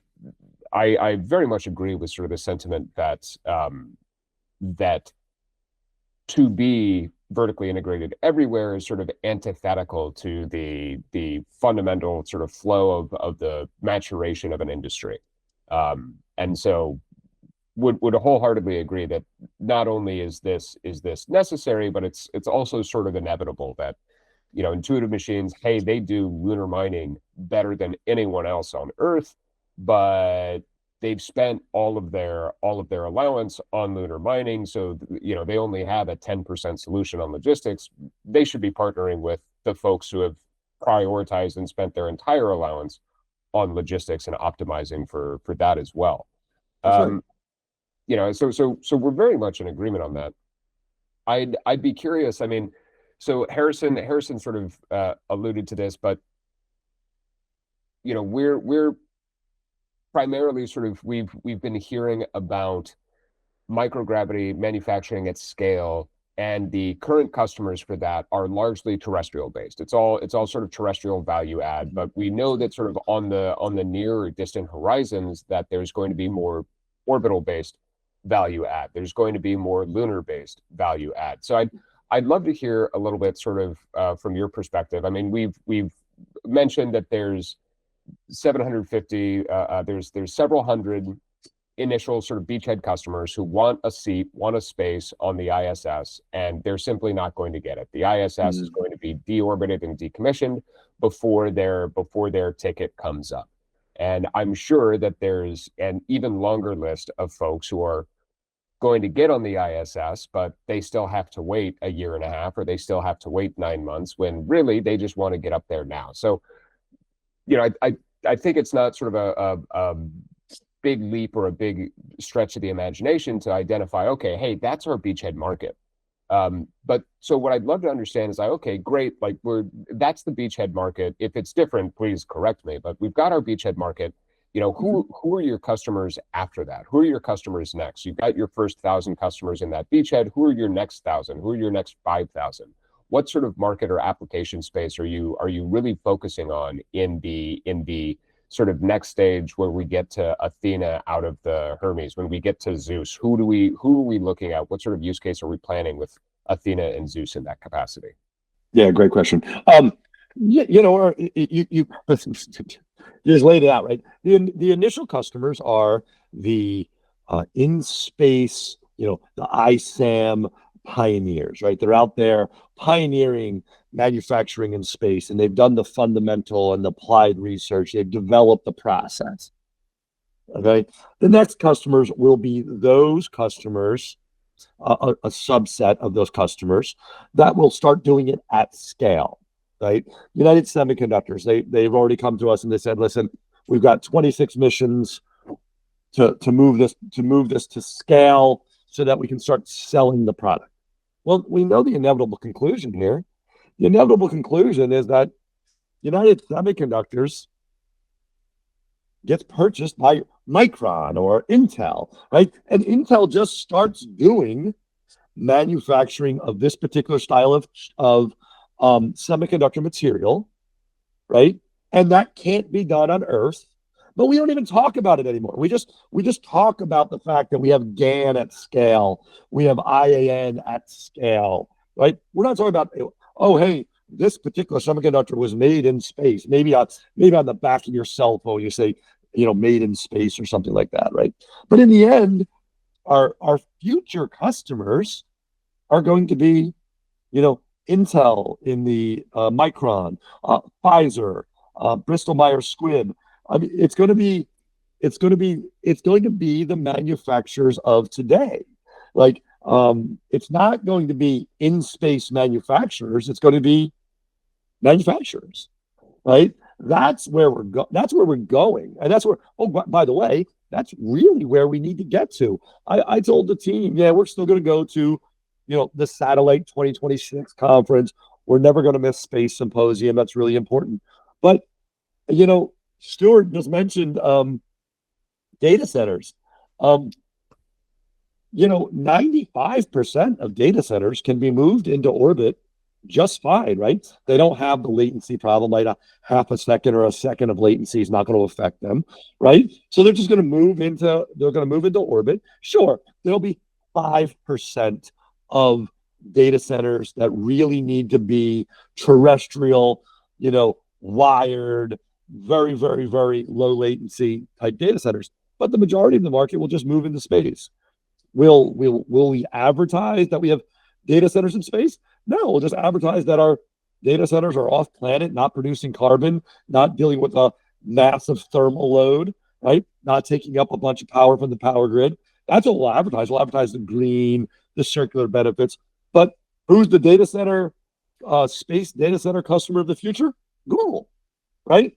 very much agree with sort of the sentiment that that to be vertically integrated everywhere is sort of antithetical to the fundamental sort of flow of the maturation of an industry. And so would wholeheartedly agree that not only is this necessary, but it's also sort of inevitable that Intuitive Machines, hey, they do lunar mining better than anyone else on Earth, but they've spent all of their allowance on lunar mining, so they only have a 10% solution on logistics. They should be partnering with the folks who have prioritized and spent their entire allowance on logistics and optimizing for that as well. Right. So we're very much in agreement on that. I'd be curious. I mean, so Harrison sort of alluded to this, but we're primarily sort of we've been hearing about microgravity manufacturing at scale, and the current customers for that are largely terrestrial based. It's all sort of terrestrial value add, but we know that sort of on the near or distant horizons that there's going to be more orbital based value add. There's going to be more lunar based value add. So I'd love to hear a little bit sort of from your perspective. I mean, we've mentioned that there's 750, there's several hundred initial sort of beachhead customers who want a seat, want a space on the ISS, and they're simply not going to get it. The ISS is going to be deorbited and decommissioned before their ticket comes up. And I'm sure that there's an even longer list of folks who are going to get on the ISS, but they still have to wait a year and a half, or they still have to wait 9 months, when really they just want to get up there now. So, I think it's not sort of a big leap or a big stretch of the imagination to identify, okay, hey, that's our beachhead market. But so what I'd love to understand is like, okay, great, like that's the beachhead market. If it's different, please correct me, but we've got our beachhead market. Who are your customers after that? Who are your customers next? You've got your first 1,000 customers in that beachhead. Who are your next 1,000? Who are your next 5,000? What sort of market or application space are you really focusing on in the sort of next stage where we get to Athena out of the Hermes, when we get to Zeus? Who are we looking at? What sort of use case are we planning with Athena and Zeus in that capacity? Yeah, great question. You just laid it out, right? The initial customers are the in space, the ISAM pioneers, right? They're out there pioneering manufacturing in space, and they've done the fundamental and applied research. They've developed the process. Okay. The next customers will be those customers, a subset of those customers that will start doing it at scale, right? United Semiconductors, they've already come to us and they said, listen, we've got 26 missions to move this to scale so that we can start selling the product. Well, we know the inevitable conclusion here. The inevitable conclusion is that United Semiconductors gets purchased by Micron or Intel, right? And Intel just starts doing manufacturing of this particular style of semiconductor material, right? And that can't be done on Earth. But we don't even talk about it anymore. We just talk about the fact that we have GaN at scale, we have IAN at scale, right? We're not talking about, oh, hey, this particular semiconductor was made in space. Maybe on the back of your cell phone, you say, made in space or something like that, right? But in the end, our future customers are going to be, Intel in the Micron, Pfizer, Bristol Myers Squibb. I mean, it's going to be the manufacturers of today. Like, it's not going to be in space manufacturers. It's going to be manufacturers, right? That's where we're going, and that's where. Oh, by the way, that's really where we need to get to. I told the team, yeah, we're still going to go to, the Satellite 2026 conference. We're never going to miss Space Symposium. That's really important. But Stuart just mentioned data centers. 95% of data centers can be moved into orbit just fine, right? They don't have the latency problem, like a half a second or a second of latency is not going to affect them, right? So they're just going to move into orbit. Sure, there'll be 5% of data centers that really need to be terrestrial, wired, very, very, very low latency type data centers. But the majority of the market will just move into space. Will we advertise that we have data centers in space? No, we'll just advertise that our Data centers are off planet, not producing carbon, not dealing with a massive thermal load, right? Not taking up a bunch of power from the power grid. That's what we'll advertise. We'll advertise the green, the circular benefits. But who's the data center, space data center customer of the future? Google, right?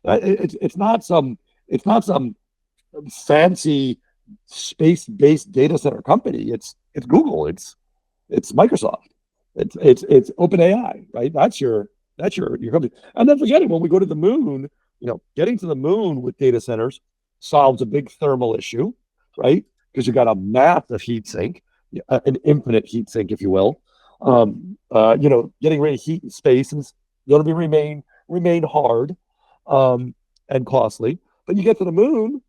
It's not some fancy space-based data center company. It's Google. It's Microsoft. It's OpenAI, right? That's your company. And then forget it. When we go to the moon, getting to the moon with data centers solves a big thermal issue, right? Because you got a massive heat sink, an infinite heat sink, if you will. Getting rid of heat in space is going to remain hard and costly. But you get to the moon,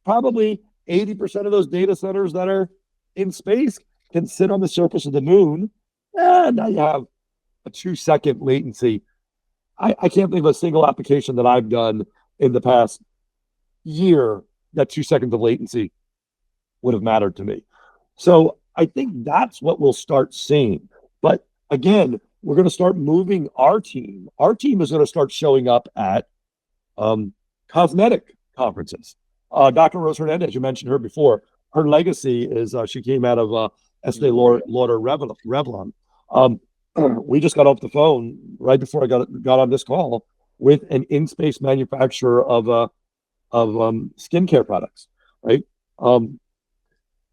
probably 80% of those data centers that are in space can sit on the surface of the moon, and now you have a 2-second latency. I can't think of a single application that I've done in the past year that 2 seconds of latency would have mattered to me. So I think that's what we'll start seeing. But again, we're going to start moving our team. Our team is going to start showing up at cosmetic conferences. Dr. Rose Hernandez, you mentioned her before. Her legacy is she came out of Estee Lauder Revlon. We just got off the phone right before I got on this call with an in-space manufacturer of skincare products, right? We're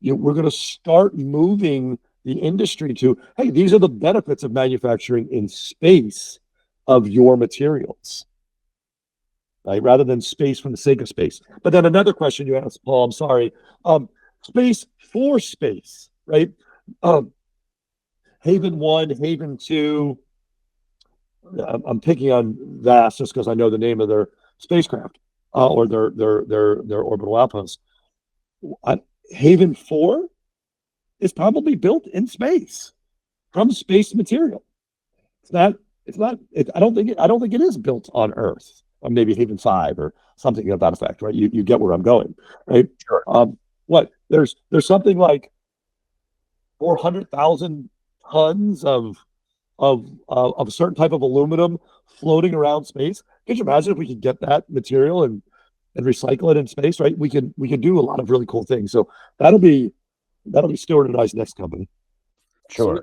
going to start moving the industry to, hey, these are the benefits of manufacturing in space of your materials, right? Rather than space for the sake of space. But then another question you asked, Paul, I'm sorry, space for space, right? Haven 1, Haven 2, I'm picking on VAST just because I know the name of their spacecraft or their orbital outpost. Haven 4 is probably built in space from space material. I don't think it is built on Earth. Or maybe Haven 5 or something of that effect, right? You get where I'm going, right? Sure. There's something like 400,000 tons of a certain type of aluminum floating around space. Could you imagine if we could get that material and recycle it in space, right? We can do a lot of really cool things. So that'll be Stuart and I's next company. Sure. So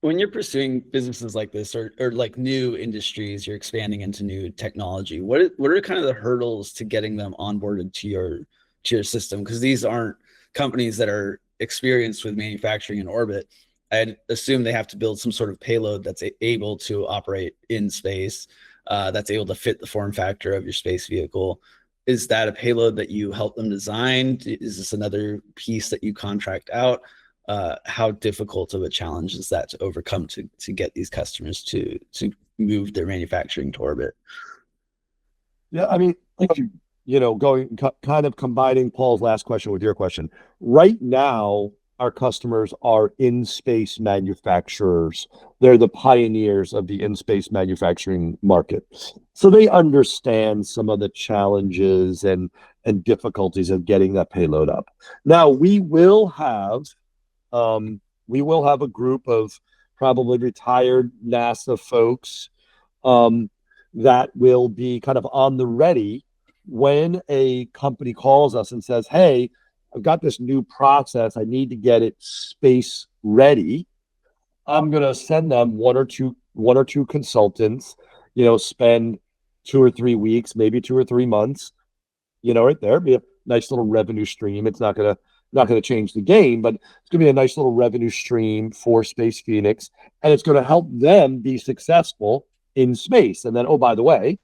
when you're pursuing businesses like this or like new industries, you're expanding into new technology, what are kind of the hurdles to getting them onboarded to your system? Because these aren't companies that are experienced with manufacturing in orbit. I'd assume they have to build some sort of payload that's able to operate in space, that's able to fit the form factor of your space vehicle. Is that a payload that you help them design? Is this another piece that you contract out? How difficult of a challenge is that to overcome to get these customers to move their manufacturing to orbit? Yeah, I mean, going kind of combining Paul's last question with your question. Right now, our customers are in-space manufacturers. They're the pioneers of the in-space manufacturing market. So they understand some of the challenges and difficulties of getting that payload up. Now, we will have a group of probably retired NASA folks that will be kind of on the ready when a company calls us and says, hey, I've got this new process. I need to get it space ready. I'm going to send them one or two consultants, spend 2 or 3 weeks, maybe 2 or 3 months, right there, be a nice little revenue stream. It's not going to change the game, but it's going to be a nice little revenue stream for Space Phoenix, and it's going to help them be successful in space. And then, oh, by the way,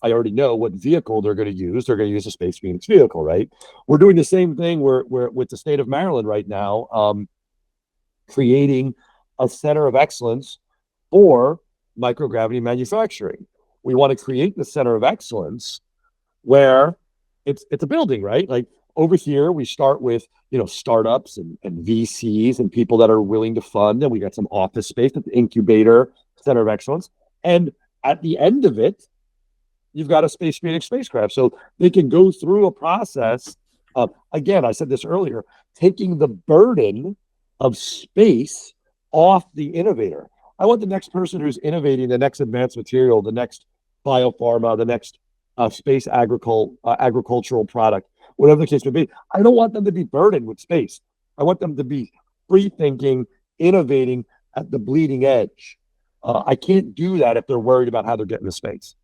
I already know what vehicle they're going to use. They're going to use a Space Phoenix vehicle, right? We're doing the same thing. We're with the state of Maryland right now, creating a center of excellence for microgravity manufacturing. We want to create the center of excellence where it's a building, right? Like over here, we start with startups and VCs and people that are willing to fund, and we got some office space at the incubator center of excellence. And at the end of it, you've got a Space Phoenix spacecraft. So they can go through a process of, again, I said this earlier, taking the burden of space off the innovator. I want the next person who's innovating the next advanced material, the next biopharma, the next space agricultural product, whatever the case may be. I don't want them to be burdened with space. I want them to be free thinking, innovating at the bleeding edge. I can't do that if they're worried about how they're getting to space.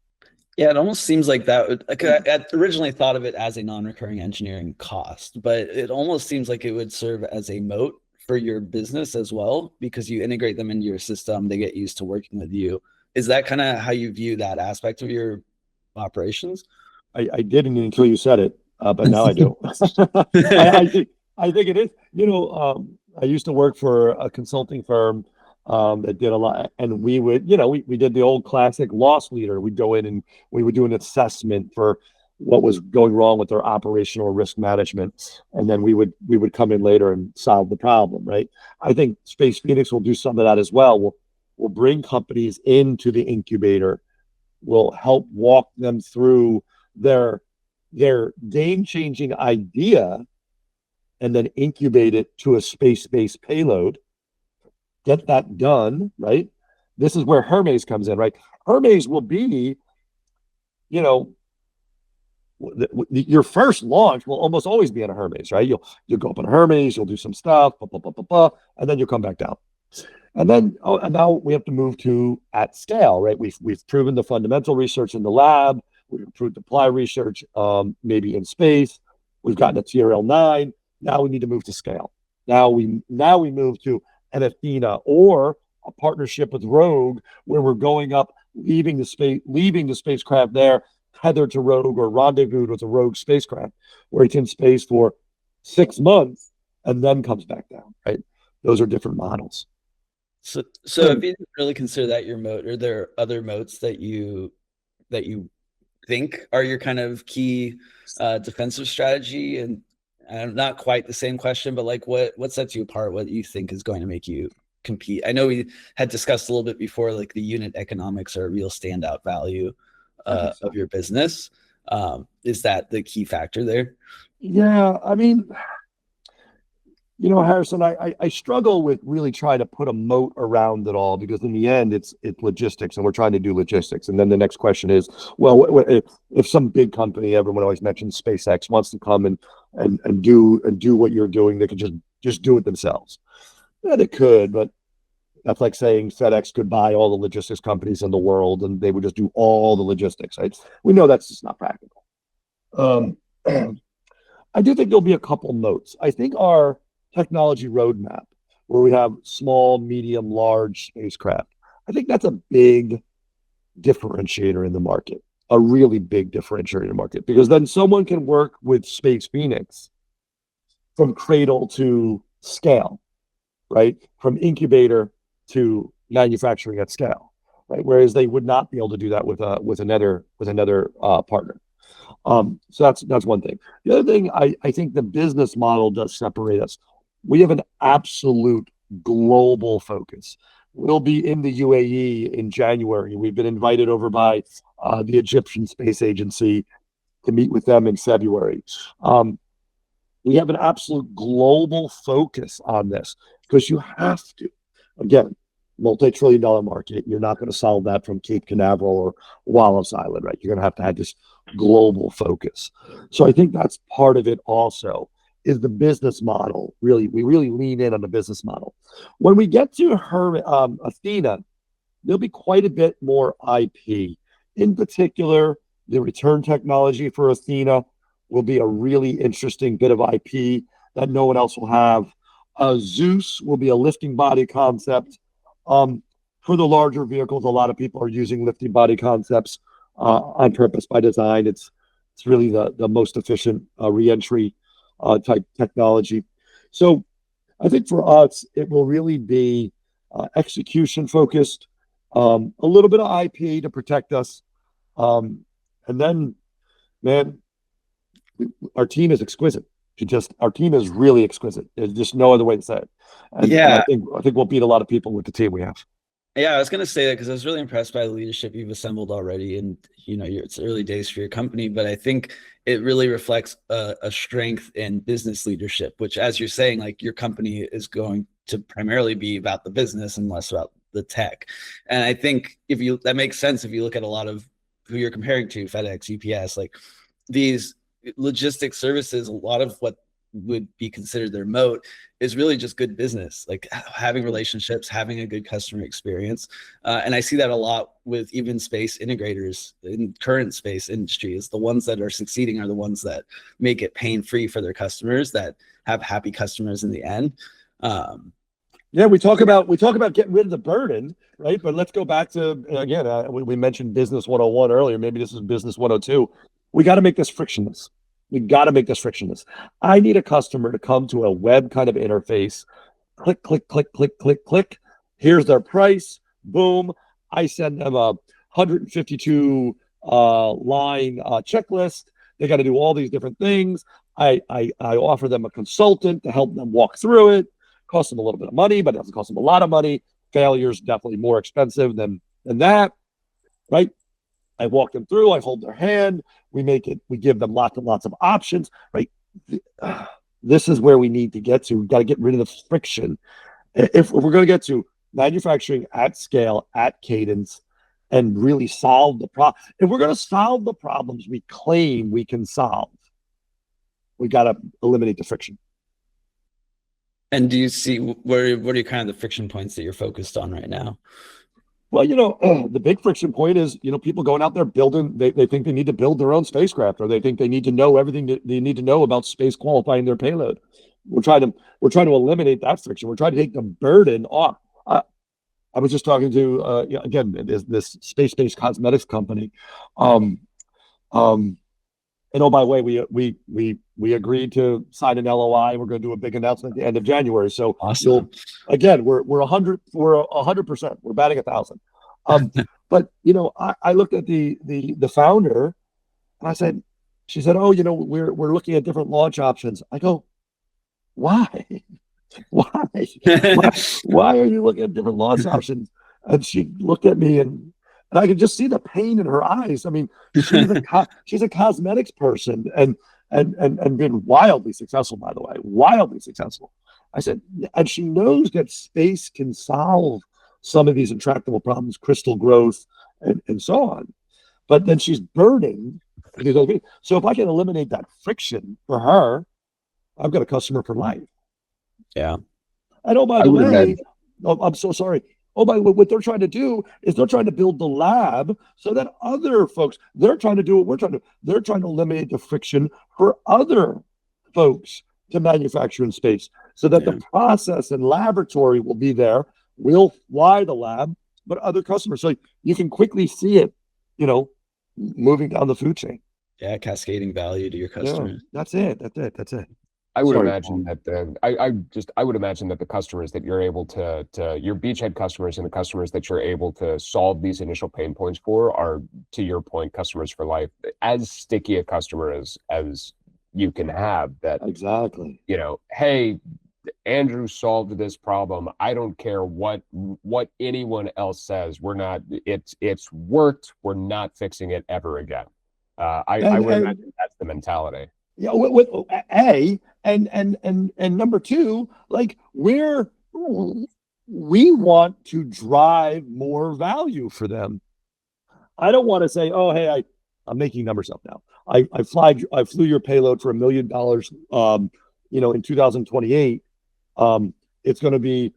Yeah, it almost seems like that would, like, I originally thought of it as a non-recurring engineering cost, but it almost seems like it would serve as a moat for your business as well, because you integrate them into your system, they get used to working with you. Is that kind of how you view that aspect of your operations? I didn't until you said it, but now I do. I think it is. I used to work for a consulting firm that did a lot, and we would, we did the old classic loss leader. We'd go in and we would do an assessment for what was going wrong with their operational risk management, and then we would come in later and solve the problem. Right. I think Space Phoenix will do some of that as well. We'll bring companies into the incubator. We'll help walk them through their game-changing idea and then incubate it to a space-based payload. Get that done, right? This is where Hermes comes in, right? Hermes will be, your first launch will almost always be in a Hermes, right? You'll go up in a Hermes, you'll do some stuff, blah, blah, blah, blah, blah, and then you'll come back down. And then and now we have to move to at scale, right? We've proven the fundamental research in the lab. We've improved applied research, maybe in space. We've gotten a TRL-9. Now we need to move to scale. Now we move to an Athena or a partnership with Rogue, where we're going up, leaving the spacecraft there, tethered to Rogue or rendezvoused with a Rogue spacecraft, where it's in space for 6 months and then comes back down, right? Those are different models. So if you really consider that your moat, are there other moats that you think are your kind of key defensive strategy? And not quite the same question, but like what sets you apart? What you think is going to make you compete? I know we had discussed a little bit before, like the unit economics are a real standout value of your business. Is that the key factor there? Yeah, I mean, Harrison, I struggle with really trying to put a moat around it all, because in the end, it's logistics, and we're trying to do logistics. And then the next question is, well, if some big company, everyone always mentions SpaceX, wants to come and do what you're doing, they could just do it themselves. Yeah, they could, but that's like saying FedEx could buy all the logistics companies in the world and they would just do all the logistics. Right? We know that's just not practical. I do think there'll be a couple moats. I think our technology roadmap, where we have small, medium, large spacecraft, I think that's a big differentiator in the market, a really big differentiator in the market, because then someone can work with Space Phoenix from cradle to scale, right? From incubator to manufacturing at scale, right? Whereas they would not be able to do that with another partner. So that's one thing. The other thing, I think the business model does separate us. We have an absolute global focus. We'll be in the UAE in January. We've been invited over by the Egyptian Space Agency to meet with them in February. We have an absolute global focus on this, because you have to. Again, multi-trillion-dollar market. You're not going to solve that from Cape Canaveral or Wallis Island, right? You're going to have this global focus. So I think that's part of it also, is the business model. We really lean in on the business model. When we get to Athena, there'll be quite a bit more IP. In particular, the return technology for Athena will be a really interesting bit of IP that no one else will have. Zeus will be a lifting body concept. For the larger vehicles, a lot of people are using lifting body concepts on purpose by design. It's really the most efficient re-entry type technology. So I think for us, it will really be execution focused, a little bit of IP to protect us. And then, man, our team is exquisite. Our team is really exquisite. There's just no other way to say it. And I think we'll beat a lot of people with the team we have. Yeah, I was going to say that because I was really impressed by the leadership you've assembled already, and it's early days for your company, but I think it really reflects a strength in business leadership, which, as you're saying, like, your company is going to primarily be about the business and less about the tech. And I think that makes sense if you look at a lot of who you're comparing to, FedEx, UPS, like these logistics services, a lot of what would be considered their moat is really just good business, like having relationships, having a good customer experience. And I see that a lot with even space integrators in current space industry. Is the ones that are succeeding are the ones that make it pain-free for their customers, that have happy customers in the end. Yeah, we talk about getting rid of the burden, right? But let's go back to, again, we mentioned business 101 earlier. Maybe this is business 102. We got to make this frictionless. We got to make this frictionless. I need a customer to come to a web kind of interface, click, click, click, click, click, click. Here's their price. Boom. I send them a 152 line checklist. They got to do all these different things. I offer them a consultant to help them walk through it. Costs them a little bit of money, but it doesn't cost them a lot of money. Failure is definitely more expensive than that, right? I walk them through. I hold their hand. We give them lots and lots of options, right? This is where we need to get to. We've got to get rid of the friction. If we're going to get to manufacturing at scale, at cadence, and really solve the problem, if we're going to solve the problems we claim we can solve, we got to eliminate the friction. And do you see what are kind of the friction points that you're focused on right now? Well, the big friction point is, people going out there building, they think they need to build their own spacecraft, or they think they need to know everything that they need to know about space qualifying their payload. We're trying to eliminate that friction. We're trying to take the burden off. I was just talking to, again, this space-based cosmetics company. And oh, by the way, we agreed to sign an LOI. We're going to do a big announcement at the end of January. So awesome. Again, we're 100%. We're batting 1,000. But I looked at the founder, and she said, "Oh, we're looking at different launch options." I go, "Why? Why are you looking at different launch options?" And she looked at me and I could just see the pain in her eyes. I mean, she's a cosmetics person and been wildly successful, by the way, wildly successful. I said, and she knows that space can solve some of these intractable problems, crystal growth, and so on. But then she's burning. So if I can eliminate that friction for her, I've got a customer for life. Yeah. And oh, by the way, I'm so sorry. Oh, by the way, what they're trying to do is they're trying to build the lab so that other folks, they're trying to do what we're trying to. They're trying to eliminate the friction for other folks to manufacture in space so that the process and laboratory will be there. We'll fly the lab, but other customers. So you can quickly see it, moving down the food chain. Yeah, cascading value to your customers. Yeah, that's it. I would imagine that I would imagine that the customers that you're able to your beachhead customers and the customers that you're able to solve these initial pain points for are, to your point, customers for life. As sticky a customer as you can have. That exactly. Hey, Andrew solved this problem. I don't care what anyone else says. It's worked. We're not fixing it ever again. I would imagine that's the mentality. Yeah, with A and number two, like we want to drive more value for them. I don't want to say, oh, hey, I'm making numbers up now. I flew your payload for $1 million. In 2028, it's going to be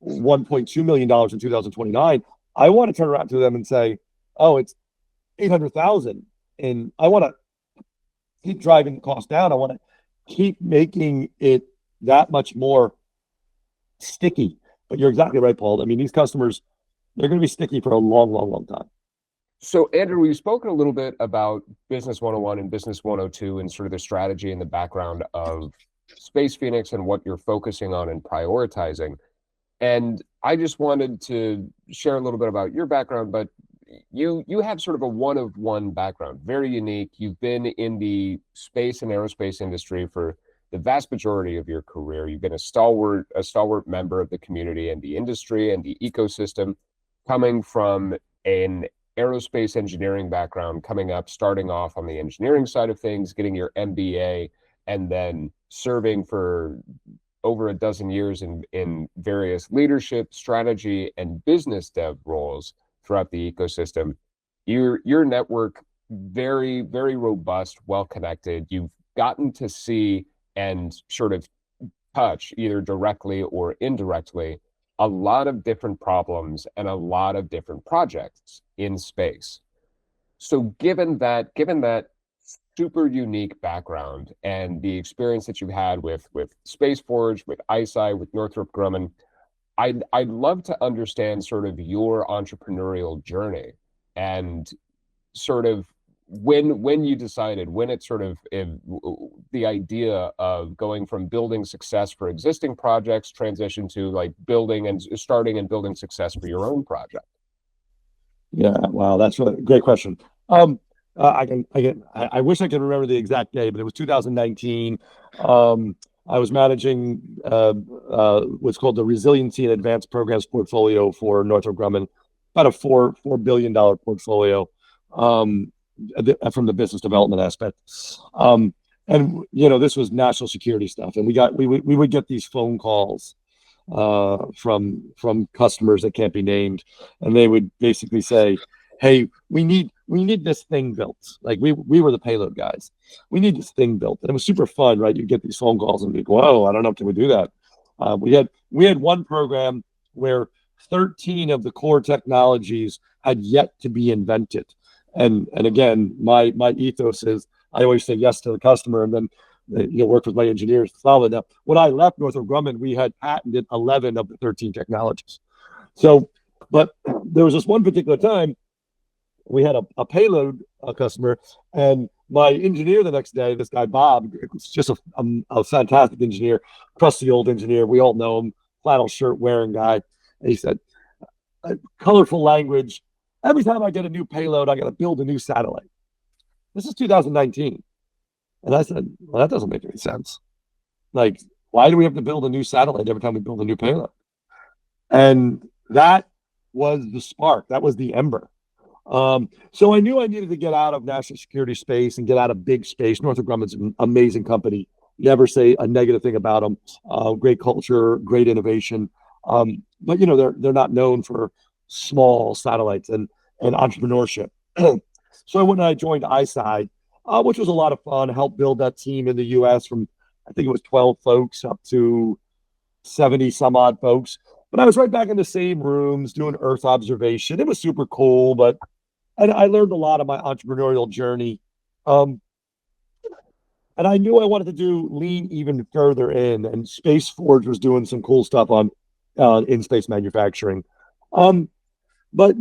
$1.2 million in 2029. I want to turn around to them and say, oh, it's 800,000, and I want to keep driving the cost down. I want to keep making it that much more sticky. But you're exactly right, Paul. I mean, these customers, they're going to be sticky for a long, long, long time. So, Andrew, we've spoken a little bit about Business 101 and Business 102 and sort of the strategy and the background of Space Phoenix and what you're focusing on and prioritizing. And I just wanted to share a little bit about your background, but you have sort of a one-of-one background, very unique. You've been in the space and aerospace industry for the vast majority of your career. You've been a stalwart member of the community and the industry and the ecosystem, coming from an aerospace engineering background, starting off on the engineering side of things, getting your MBA, and then serving for over a dozen years in various leadership, strategy, and business dev roles throughout the ecosystem. Your network, very, very robust, well connected. You've gotten to see and sort of touch, either directly or indirectly, a lot of different problems and a lot of different projects in space. So given that super unique background and the experience that you've had with Space Forge, with ISI, with Northrop Grumman, I'd love to understand sort of your entrepreneurial journey and sort of when you decided, when it sort of the idea of going from building success for existing projects transition to like building and starting and building success for your own project. Yeah, wow, that's a great question. I wish I could remember the exact day, but it was 2019. I was managing what's called the Resiliency and Advanced Programs portfolio for Northrop Grumman, about a $4 billion portfolio from the business development aspect. And this was national security stuff, and we would get these phone calls from customers that can't be named, and they would basically say, "Hey, we need this thing built." Like we were the payload guys. We need this thing built, and it was super fun, right? You get these phone calls and we go, "Whoa, I don't know if we do that." We had one program where 13 of the core technologies had yet to be invented, and again, my ethos is I always say yes to the customer, and then work with my engineers to solve it. Now, when I left Northrop Grumman, we had patented 11 of the 13 technologies. So, but there was this one particular time we had a payload customer, and my engineer the next day, this guy Bob, was just a fantastic engineer, crusty old engineer. We all know him, flannel shirt wearing guy. And he said, colorful language. Every time I get a new payload, I got to build a new satellite. This is 2019. And I said, well, that doesn't make any sense. Like, why do we have to build a new satellite every time we build a new payload? And that was the spark. That was the ember. So I knew I needed to get out of national security space and get out of big space. Northrop Grumman's an amazing company. Never say a negative thing about them. Great culture, great innovation. But they're not known for small satellites and entrepreneurship. So when I joined ISI, which was a lot of fun, helped build that team in the U.S. from, I think it was 12 folks up to 70 some odd folks. But I was right back in the same rooms doing Earth observation. It was super cool, but I learned a lot of my entrepreneurial journey. And I knew I wanted to lean even further in, and Space Forge was doing some cool stuff on in-space manufacturing. But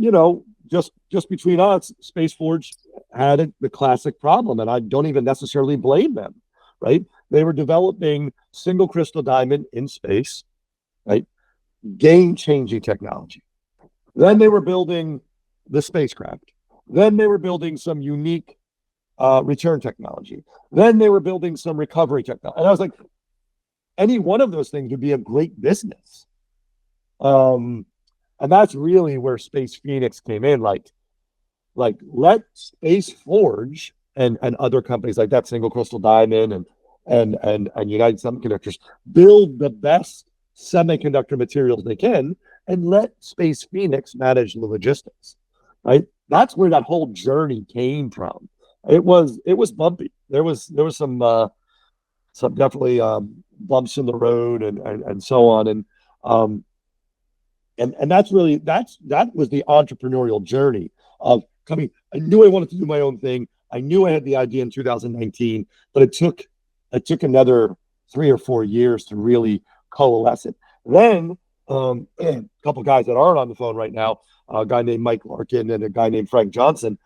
just between us, Space Forge had the classic problem, and I don't even necessarily blame them, right? They were developing single crystal diamond in space, right? Game-changing technology. Then they were building the spacecraft. Then they were building some unique return technology. Then they were building some recovery technology. And I was like, any one of those things would be a great business. And that's really where Space Phoenix came in. Like let Space Forge and other companies like that, Single Crystal Diamond and United Semiconductors, build the best semiconductor materials they can, and let Space Phoenix manage the logistics. Right? That's where that whole journey came from. It was bumpy. There was some definitely bumps in the road and so on. And that was the entrepreneurial journey of coming. I knew I wanted to do my own thing. I knew I had the idea in 2019, but it took another 3 or 4 years to really coalesce it. Then a couple of guys that aren't on the phone right now, a guy named Mike Larkin and a guy named Frank Johnson,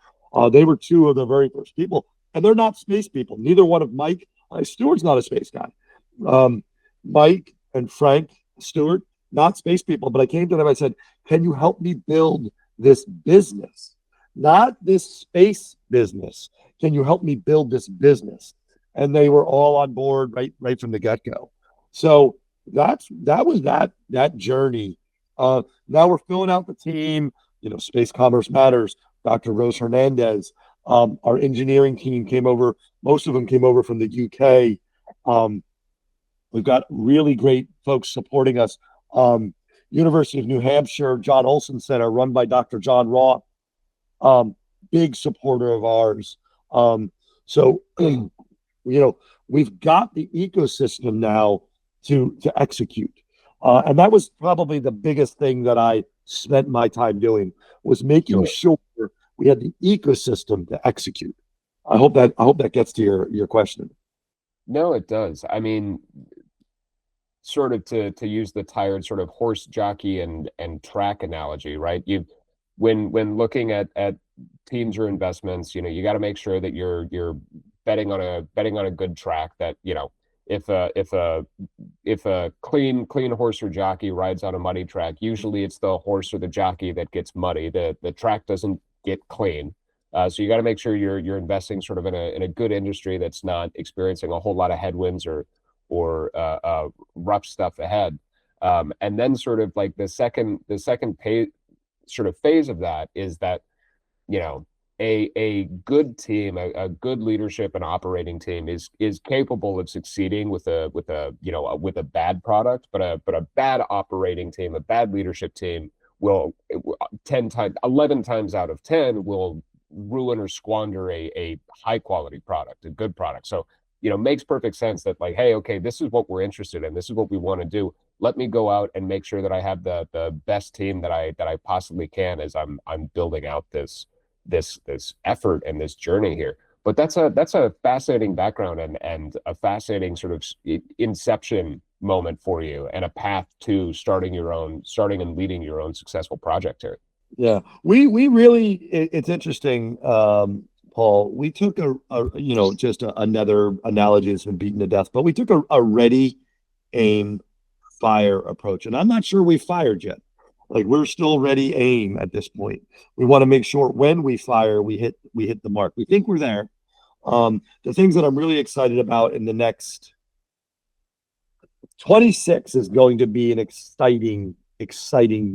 they were two of the very first people, and they're not space people. Neither one of Mike Stewart's not a space guy. Mike and Frank Stewart, not space people, but I came to them. I said, "Can you help me build this business, not this space business? Can you help me build this business?" And they were all on board right from the get-go. So that was that journey. Now we're filling out the team. Space Commerce Matters. Dr. Rose Hernandez, our engineering team came over. Most of them came over from the UK. We've got really great folks supporting us. University of New Hampshire, John Olson Center, run by Dr. John Roth, big supporter of ours. So, we've got the ecosystem now to execute. And that was probably the biggest thing that I spent my time doing, was making sure we had the ecosystem to execute. I hope that gets to your question. No, it does. I mean, sort of to use the tired sort of horse jockey and track analogy, right? When looking at teams or investments, you got to make sure that you're betting on a good track, that, if a clean horse or jockey rides on a muddy track, usually it's the horse or the jockey that gets muddy. The track doesn't get clean. So you got to make sure you're investing sort of in a good industry that's not experiencing a whole lot of headwinds or rough stuff ahead. And then sort of like the second phase of that is that, a good team, a good leadership and operating team is capable of succeeding with a bad product, but a bad operating team, a bad leadership team will 11 times out of 10 will ruin or squander a high quality product, a good product. So, makes perfect sense that, like, hey, okay, this is what we're interested in. This is what we want to do. Let me go out and make sure that I have the best team that I possibly can as I'm building out this effort and this journey here. But that's a fascinating background and a fascinating sort of inception moment for you, and a path to starting and leading your own successful project here. Yeah, we really, it's interesting, Paul. We took just another analogy that's been beaten to death, but we took a ready, aim, fire approach, and I'm not sure we fired yet. Like, we're still ready, aim at this point. We want to make sure when we fire, we hit the mark. We think we're there. The things that I'm really excited about in the next 26 is going to be an exciting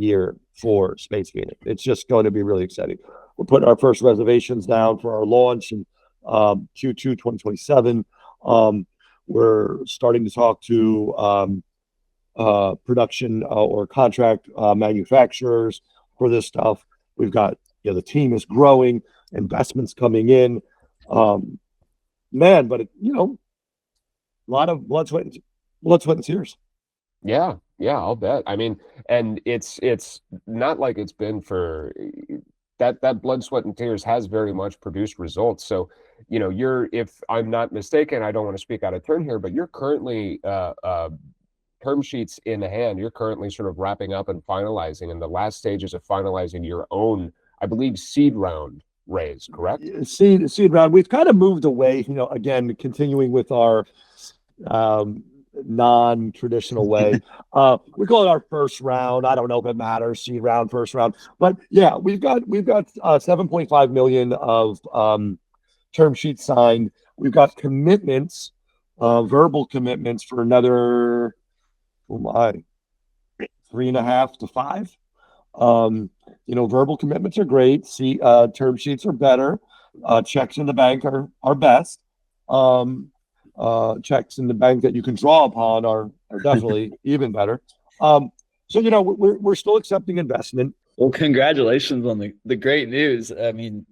year for Space Phoenix. It's just going to be really exciting. We're putting our first reservations down for our launch in Q2 2027. We're starting to talk to production or contract manufacturers for this stuff. We've got, the team is growing, investments coming in. But a lot of blood, sweat, and tears. Yeah, I'll bet. I mean, and it's not like it's been for that blood, sweat, and tears has very much produced results. So, if I'm not mistaken, I don't want to speak out of turn here, but you're currently term sheets in hand. You're currently sort of wrapping up and finalizing in the last stages of finalizing your own, I believe, seed round raise, correct? Seed round. We've kind of moved away, again, continuing with our non-traditional way. We call it our first round. I don't know if it matters, seed round, first round, but yeah, we've got 7.5 million of term sheets signed. We've got commitments, verbal commitments for another 3.5 to 5. Verbal commitments are great. Term sheets are better. Checks in the bank are best. Checks in the bank that you can draw upon are definitely even better. We're still accepting investment. Well, congratulations on the great news. I mean,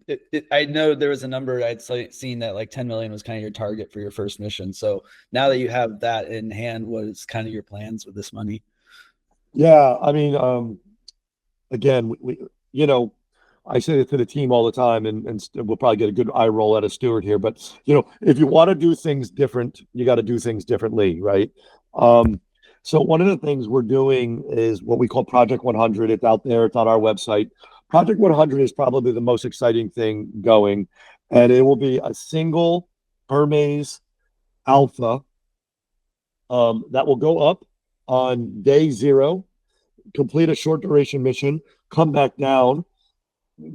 I know there was a number I'd seen that like 10 million was kind of your target for your first mission. So now that you have that in hand, what is kind of your plans with this money? Yeah, I mean, again, we I say it to the team all the time, and we'll probably get a good eye roll out of Stuart here. But if you want to do things different, you got to do things differently, right? So one of the things we're doing is what we call Project 100. It's out there. It's on our website. Project 100 is probably the most exciting thing going, and it will be a single Hermes Alpha that will go up on day 0, complete a short duration mission, come back down,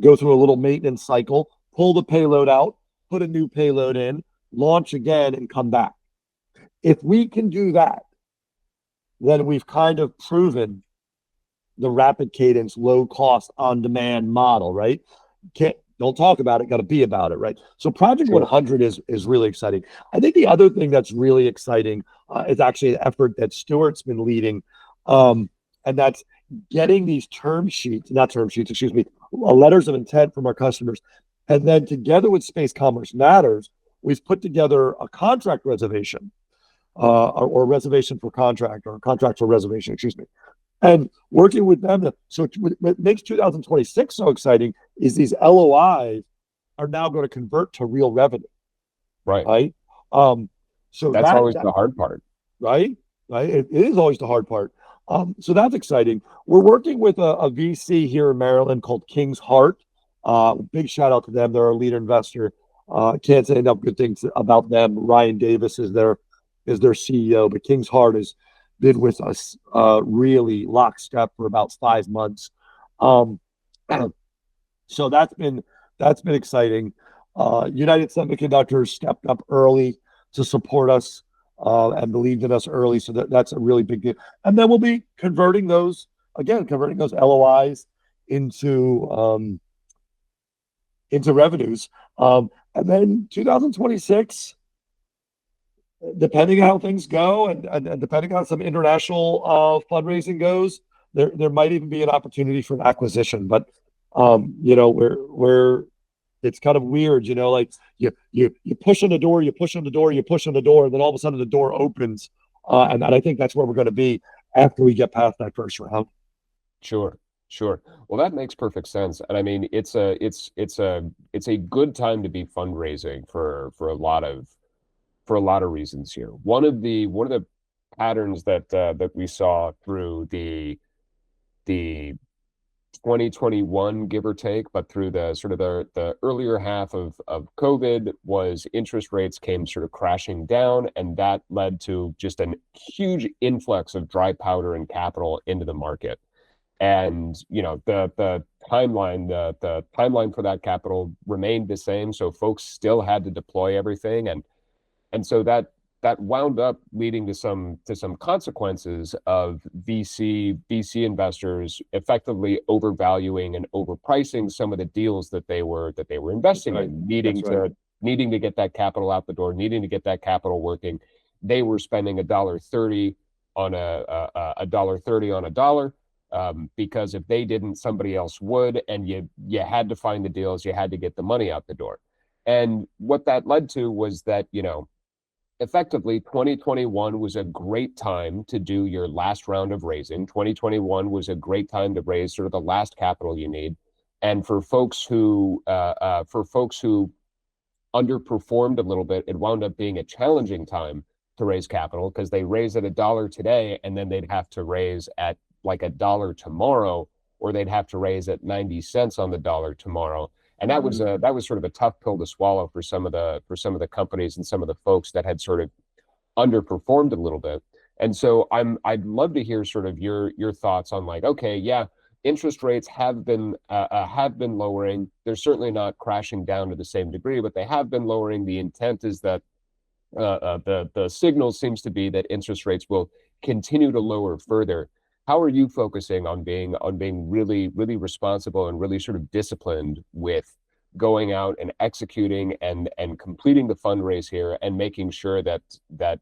go through a little maintenance cycle, pull the payload out, put a new payload in, launch again, and come back. If we can do that, then we've kind of proven the rapid cadence, low cost, on demand model, right? The Don't talk about it, got to be about it, right? So Project Sure. 100 is really exciting. I think the other thing that's really exciting is actually an effort that Stuart's been leading, and that's getting these not term sheets, excuse me, letters of intent from our customers. And then together with Space Commerce Matters, we've put together a contract reservation, or reservation for contract, or contract for reservation, excuse me. And working with them, so what makes 2026 so exciting is these LOIs are now going to convert to real revenue, Right. right? So That's always the hard part. right? It is always the hard part. So that's exciting. We're working with a VC here in Maryland called King's Heart. Big shout out to them. They're our lead investor. Can't say enough good things about them. Ryan Davis is their CEO, but King's Heart has been with us really lockstep for about 5 months. So that's been exciting. United Semiconductors stepped up early to support us and believed in us early. So that's a really big deal. And then we'll be converting those LOIs into revenues. And then 2026, depending on how things go, and depending on some international fundraising goes, there might even be an opportunity for an acquisition. But we're it's kind of weird, like you push on the door, you push on the door, you push on the door, and then all of a sudden the door opens. And I think that's where we're going to be after we get past that first round. Sure. Well, that makes perfect sense. And I mean, it's a good time to be fundraising for a lot of reasons here. One of the patterns that we saw through the 2021, give or take, but through the sort of the earlier half of COVID, was interest rates came sort of crashing down, and that led to just a huge influx of dry powder and capital into the market. And the timeline for that capital remained the same, so folks still had to deploy everything, and so that wound up leading to some consequences of VC investors effectively overvaluing and overpricing some of the deals that they were investing in, needing to get that capital out the door, needing to get that capital working. They were spending $1.30 on a dollar. Because if they didn't, somebody else would, and you had to find the deals, you had to get the money out the door. And what that led to was that, effectively 2021 was a great time to do your last round of raising. 2021 was a great time to raise sort of the last capital you need. And for folks who underperformed a little bit, it wound up being a challenging time to raise capital, because they raise at $1 today, and then they'd have to raise at like $1 tomorrow, or they'd have to raise at 90 cents on the dollar tomorrow. And that was sort of a tough pill to swallow for some of the companies and some of the folks that had sort of underperformed a little bit. And so I'd love to hear sort of your thoughts on, like, okay, yeah, interest rates have been lowering. They're certainly not crashing down to the same degree, but they have been lowering. The intent is that the signal seems to be that interest rates will continue to lower further. How are you focusing on being really, really responsible and really sort of disciplined with going out and executing and completing the fundraise here, and making sure that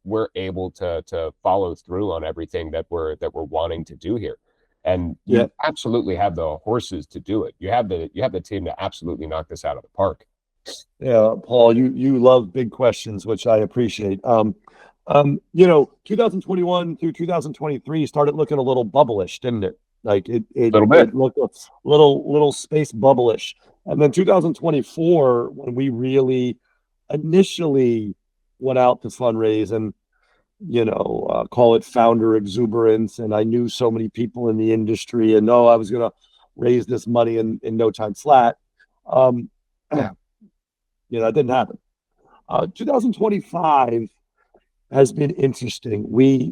we're able to follow through on everything that we're wanting to do here? And you absolutely have the horses to do it. You have the team to absolutely knock this out of the park. Yeah, Paul, you love big questions, which I appreciate. 2021 through 2023 started looking a little bubblish, didn't it? Like it looked a little space bubblish. And then 2024, when we really initially went out to fundraise, and call it founder exuberance, and I knew so many people in the industry, and I was going to raise this money in no time flat. That didn't happen. 2025 has been interesting. We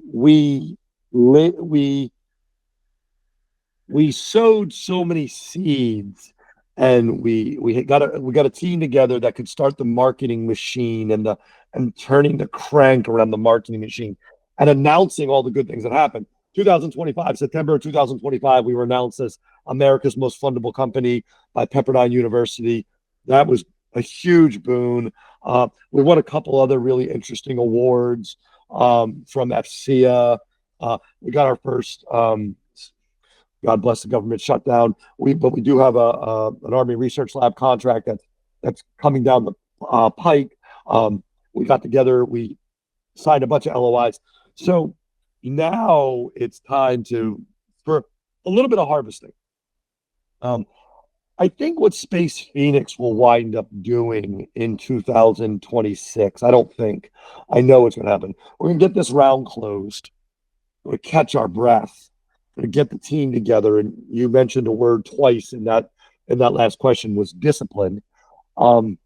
sowed so many seeds, and we got a team together that could start the marketing machine and turning the crank around the marketing machine and announcing all the good things that happened. September 2025, we were announced as America's most fundable company by Pepperdine University. That was a huge boon. We won a couple other really interesting awards from FCA. We got our first, God bless the government shutdown. But we do have an Army Research Lab contract that's coming down the pike. We got together, we signed a bunch of LOIs. So now it's time for a little bit of harvesting. I think what Space Phoenix will wind up doing in 2026, I don't think, I know it's going to happen. We're going to get this round closed. We're going to catch our breath. We're going to get the team together. And you mentioned a word twice in that last question was discipline. We're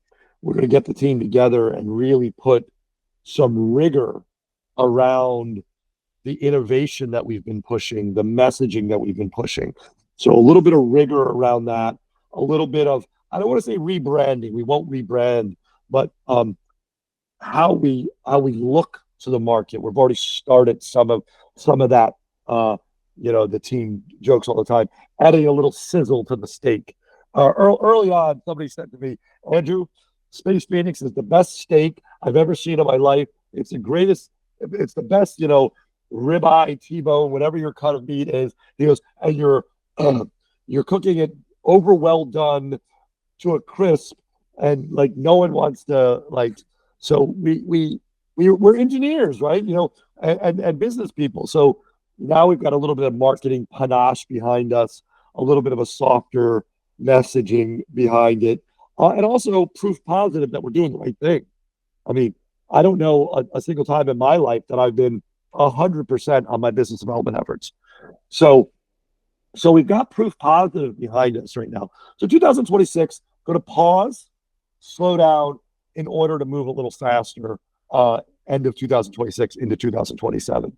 going to get the team together and really put some rigor around the innovation that we've been pushing, the messaging that we've been pushing. So a little bit of rigor around that, a little bit of, I don't want to say rebranding, we won't rebrand, but how we look to the market. We've already started some of that. The team jokes all the time, adding a little sizzle to the steak. Early on, somebody said to me, Andrew, Space Phoenix is the best steak I've ever seen in my life. It's the greatest, it's the best, ribeye, T-bone, whatever your cut of meat is. He goes, and you're cooking it over well done to a crisp, and like no one wants to like. So we're engineers, right? And business people. So now we've got a little bit of marketing panache behind us, a little bit of a softer messaging behind it, and also proof positive that we're doing the right thing. I mean, I don't know a single time in my life that I've been 100% on my business development efforts. So we've got proof positive behind us right now. So 2026, going to pause, slow down in order to move a little faster end of 2026 into 2027.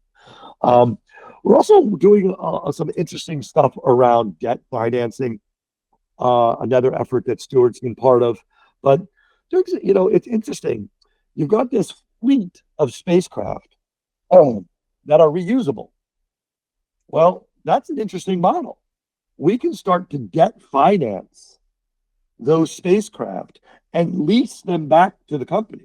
We're also doing some interesting stuff around debt financing, another effort that Stuart's been part of. But, it's interesting. You've got this fleet of spacecraft that are reusable. Well, that's an interesting model. We can start to debt finance those spacecraft and lease them back to the company,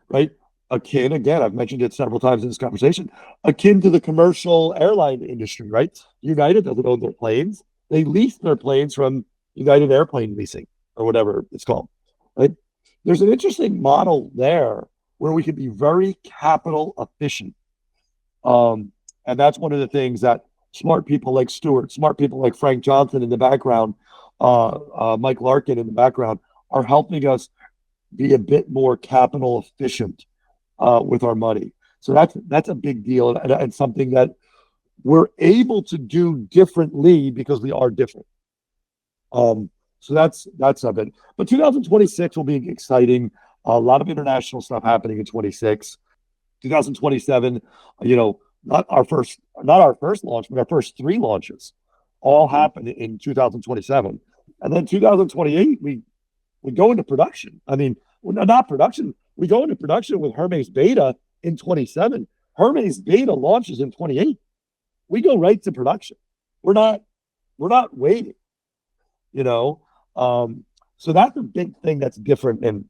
right? Akin, again, I've mentioned it several times in this conversation, akin to the commercial airline industry, right? United doesn't own their planes. They lease their planes from United Airplane Leasing or whatever it's called, right? There's an interesting model there where we can be very capital efficient. And that's one of the things that smart people like Stuart, smart people like Frank Johnson in the background, Mike Larkin in the background are helping us be a bit more capital efficient with our money. So that's a big deal and something that we're able to do differently because we are different. So that's of it. But 2026 will be exciting. A lot of international stuff happening in 26. 2027, not our first launch, but our first 3 launches all happen in 2027. And then 2028, we go into production. I mean, not production. We go into production with Hermes Beta in 27. Hermes Beta launches in 28. We go right to production. We're not waiting, So that's a big thing that's different. And,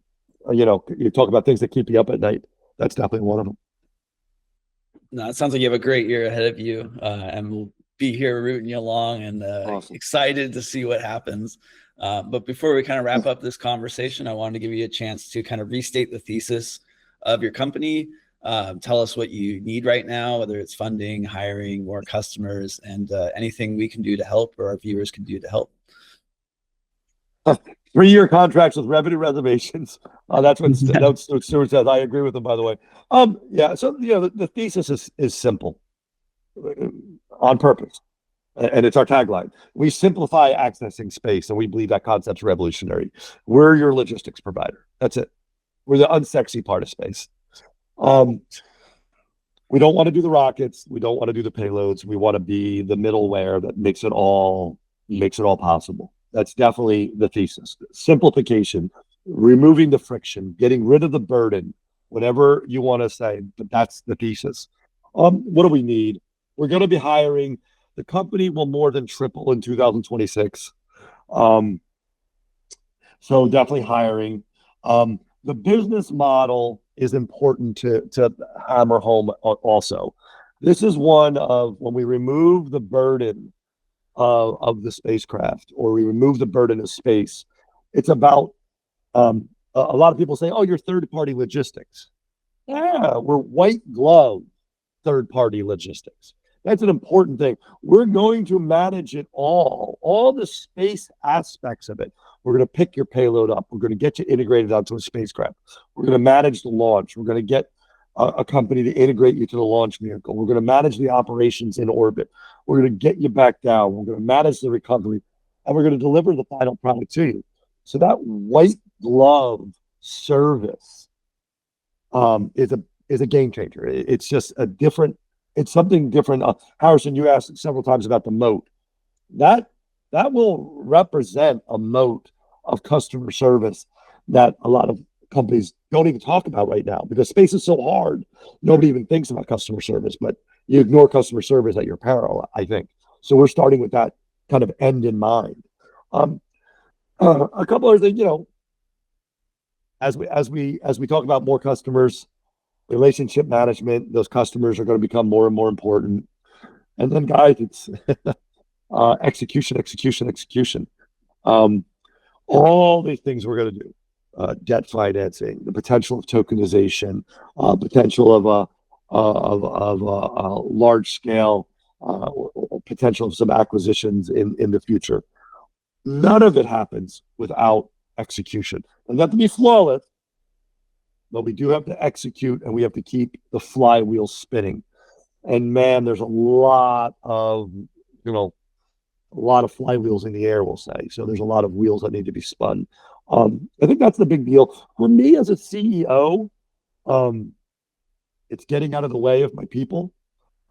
you talk about things that keep you up at night. That's definitely one of them. No, it sounds like you have a great year ahead of you, and we'll be here rooting you along and Awesome. excited to see what happens. But before we kind of wrap up this conversation, I wanted to give you a chance to kind of restate the thesis of your company. Tell us what you need right now, whether it's funding, hiring, more customers, and anything we can do to help or our viewers can do to help. 3-year contracts with revenue reservations. That's what Stuart says. I agree with him, by the way. So the thesis is simple on purpose, and it's our tagline. We simplify accessing space, and we believe that concept's revolutionary. We're your logistics provider. That's it. We're the unsexy part of space. We don't want to do the rockets. We don't want to do the payloads. We want to be the middleware that makes it all possible. That's definitely the thesis. Simplification, removing the friction, getting rid of the burden, whatever you want to say, but that's the thesis. What do we need? We're going to be hiring. The company will more than triple in 2026. So definitely hiring. The business model is important to hammer home also. This is one of when we remove the burden of the spacecraft or we remove the burden of space, it's about a lot of people say, oh, you're third party logistics. Yeah, we're white glove third party logistics. That's an important thing. We're going to manage it all the space aspects of it. We're going to pick your payload up. We're going to get you integrated onto a spacecraft. We're going to manage the launch. We're going to get a company to integrate you to the launch vehicle. We're going to manage the operations in orbit. We're going to get you back down. We're going to manage the recovery, and we're going to deliver the final product to you. So that white glove service is a game changer. It's just a different. It's something different. Harrison, you asked several times about the moat. That that will represent a moat of customer service that a lot of companies don't even talk about right now because space is so hard. Nobody even thinks about customer service, but you ignore customer service at your peril, I think. So we're starting with that kind of end in mind. Um, a couple of things, as we talk about more customers, relationship management, those customers are going to become more and more important. And then, guys, it's execution, execution, execution. Um, all these things we're going to do, debt financing, the potential of tokenization, potential of a large scale, potential of some acquisitions in the future. None of it happens without execution. And not to be flawless, but we do have to execute and we have to keep the flywheel spinning. And man, there's a lot of flywheels in the air, we'll say. So there's a lot of wheels that need to be spun. I think that's the big deal. For me as a CEO, it's getting out of the way of my people.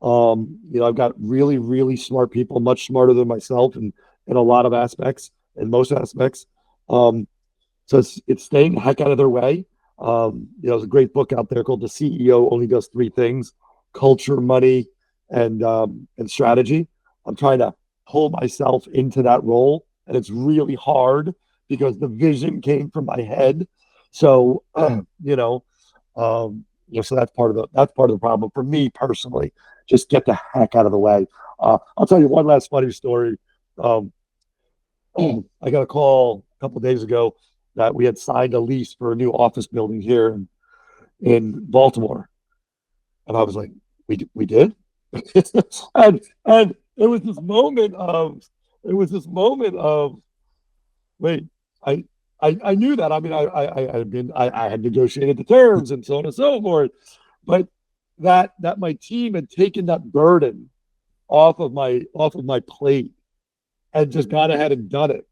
I've got really, really smart people, much smarter than myself in a lot of aspects, in most aspects. So it's staying the heck out of their way. There's a great book out there called The CEO Only Does Three Things: culture, money, and strategy. I'm trying to pull myself into that role, and it's really hard because the vision came from my head. So so that's part of the problem for me personally. Just get the heck out of the way. I'll tell you one last funny story. Um, I got a call a couple of days ago that we had signed a lease for a new office building here in Baltimore, and I was like, "We did," and it was this moment of wait, I knew that. I mean, I had negotiated the terms and so on and so forth, but that my team had taken that burden off of my plate and just gone ahead and done it.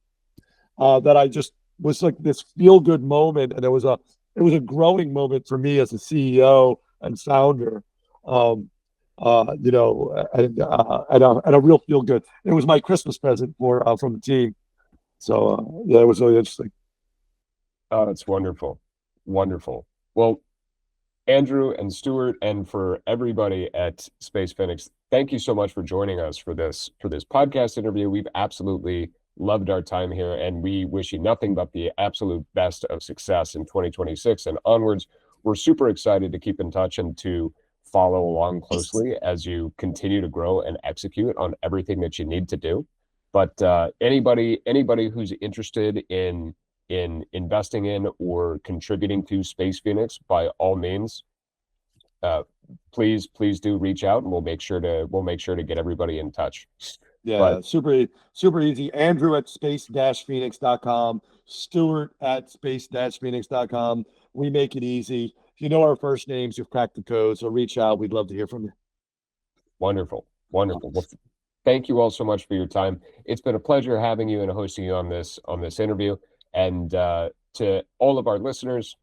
That I just was like this feel good moment, and it was a growing moment for me as a CEO and founder. Um, and a real feel good. It was my Christmas present from the team. So yeah, it was really interesting. Oh, that's wonderful. Wonderful. Well, Andrew and Stuart, and for everybody at Space Phoenix, thank you so much for joining us for this podcast interview. We've absolutely loved our time here, and we wish you nothing but the absolute best of success in 2026 and onwards. We're super excited to keep in touch and to follow along closely as you continue to grow and execute on everything that you need to do. But anybody who's interested in investing in or contributing to Space Phoenix, by all means, please do reach out, and we'll make sure to get everybody in touch. Yeah, But super easy. Andrew at space-phoenix.com, Stuart at space-phoenix.com. We make it easy. If you know our first names, you've cracked the code, so reach out. We'd love to hear from you. Wonderful. Well, thank you all so much for your time. It's been a pleasure having you and hosting you on this interview. And to all of our listeners,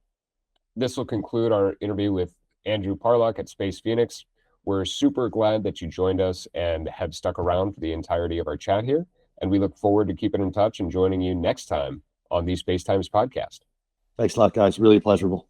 this will conclude our interview with Andrew Parlock at Space Phoenix. We're super glad that you joined us and have stuck around for the entirety of our chat here. And we look forward to keeping in touch and joining you next time on the Space Times podcast. Thanks a lot, guys. Really pleasurable.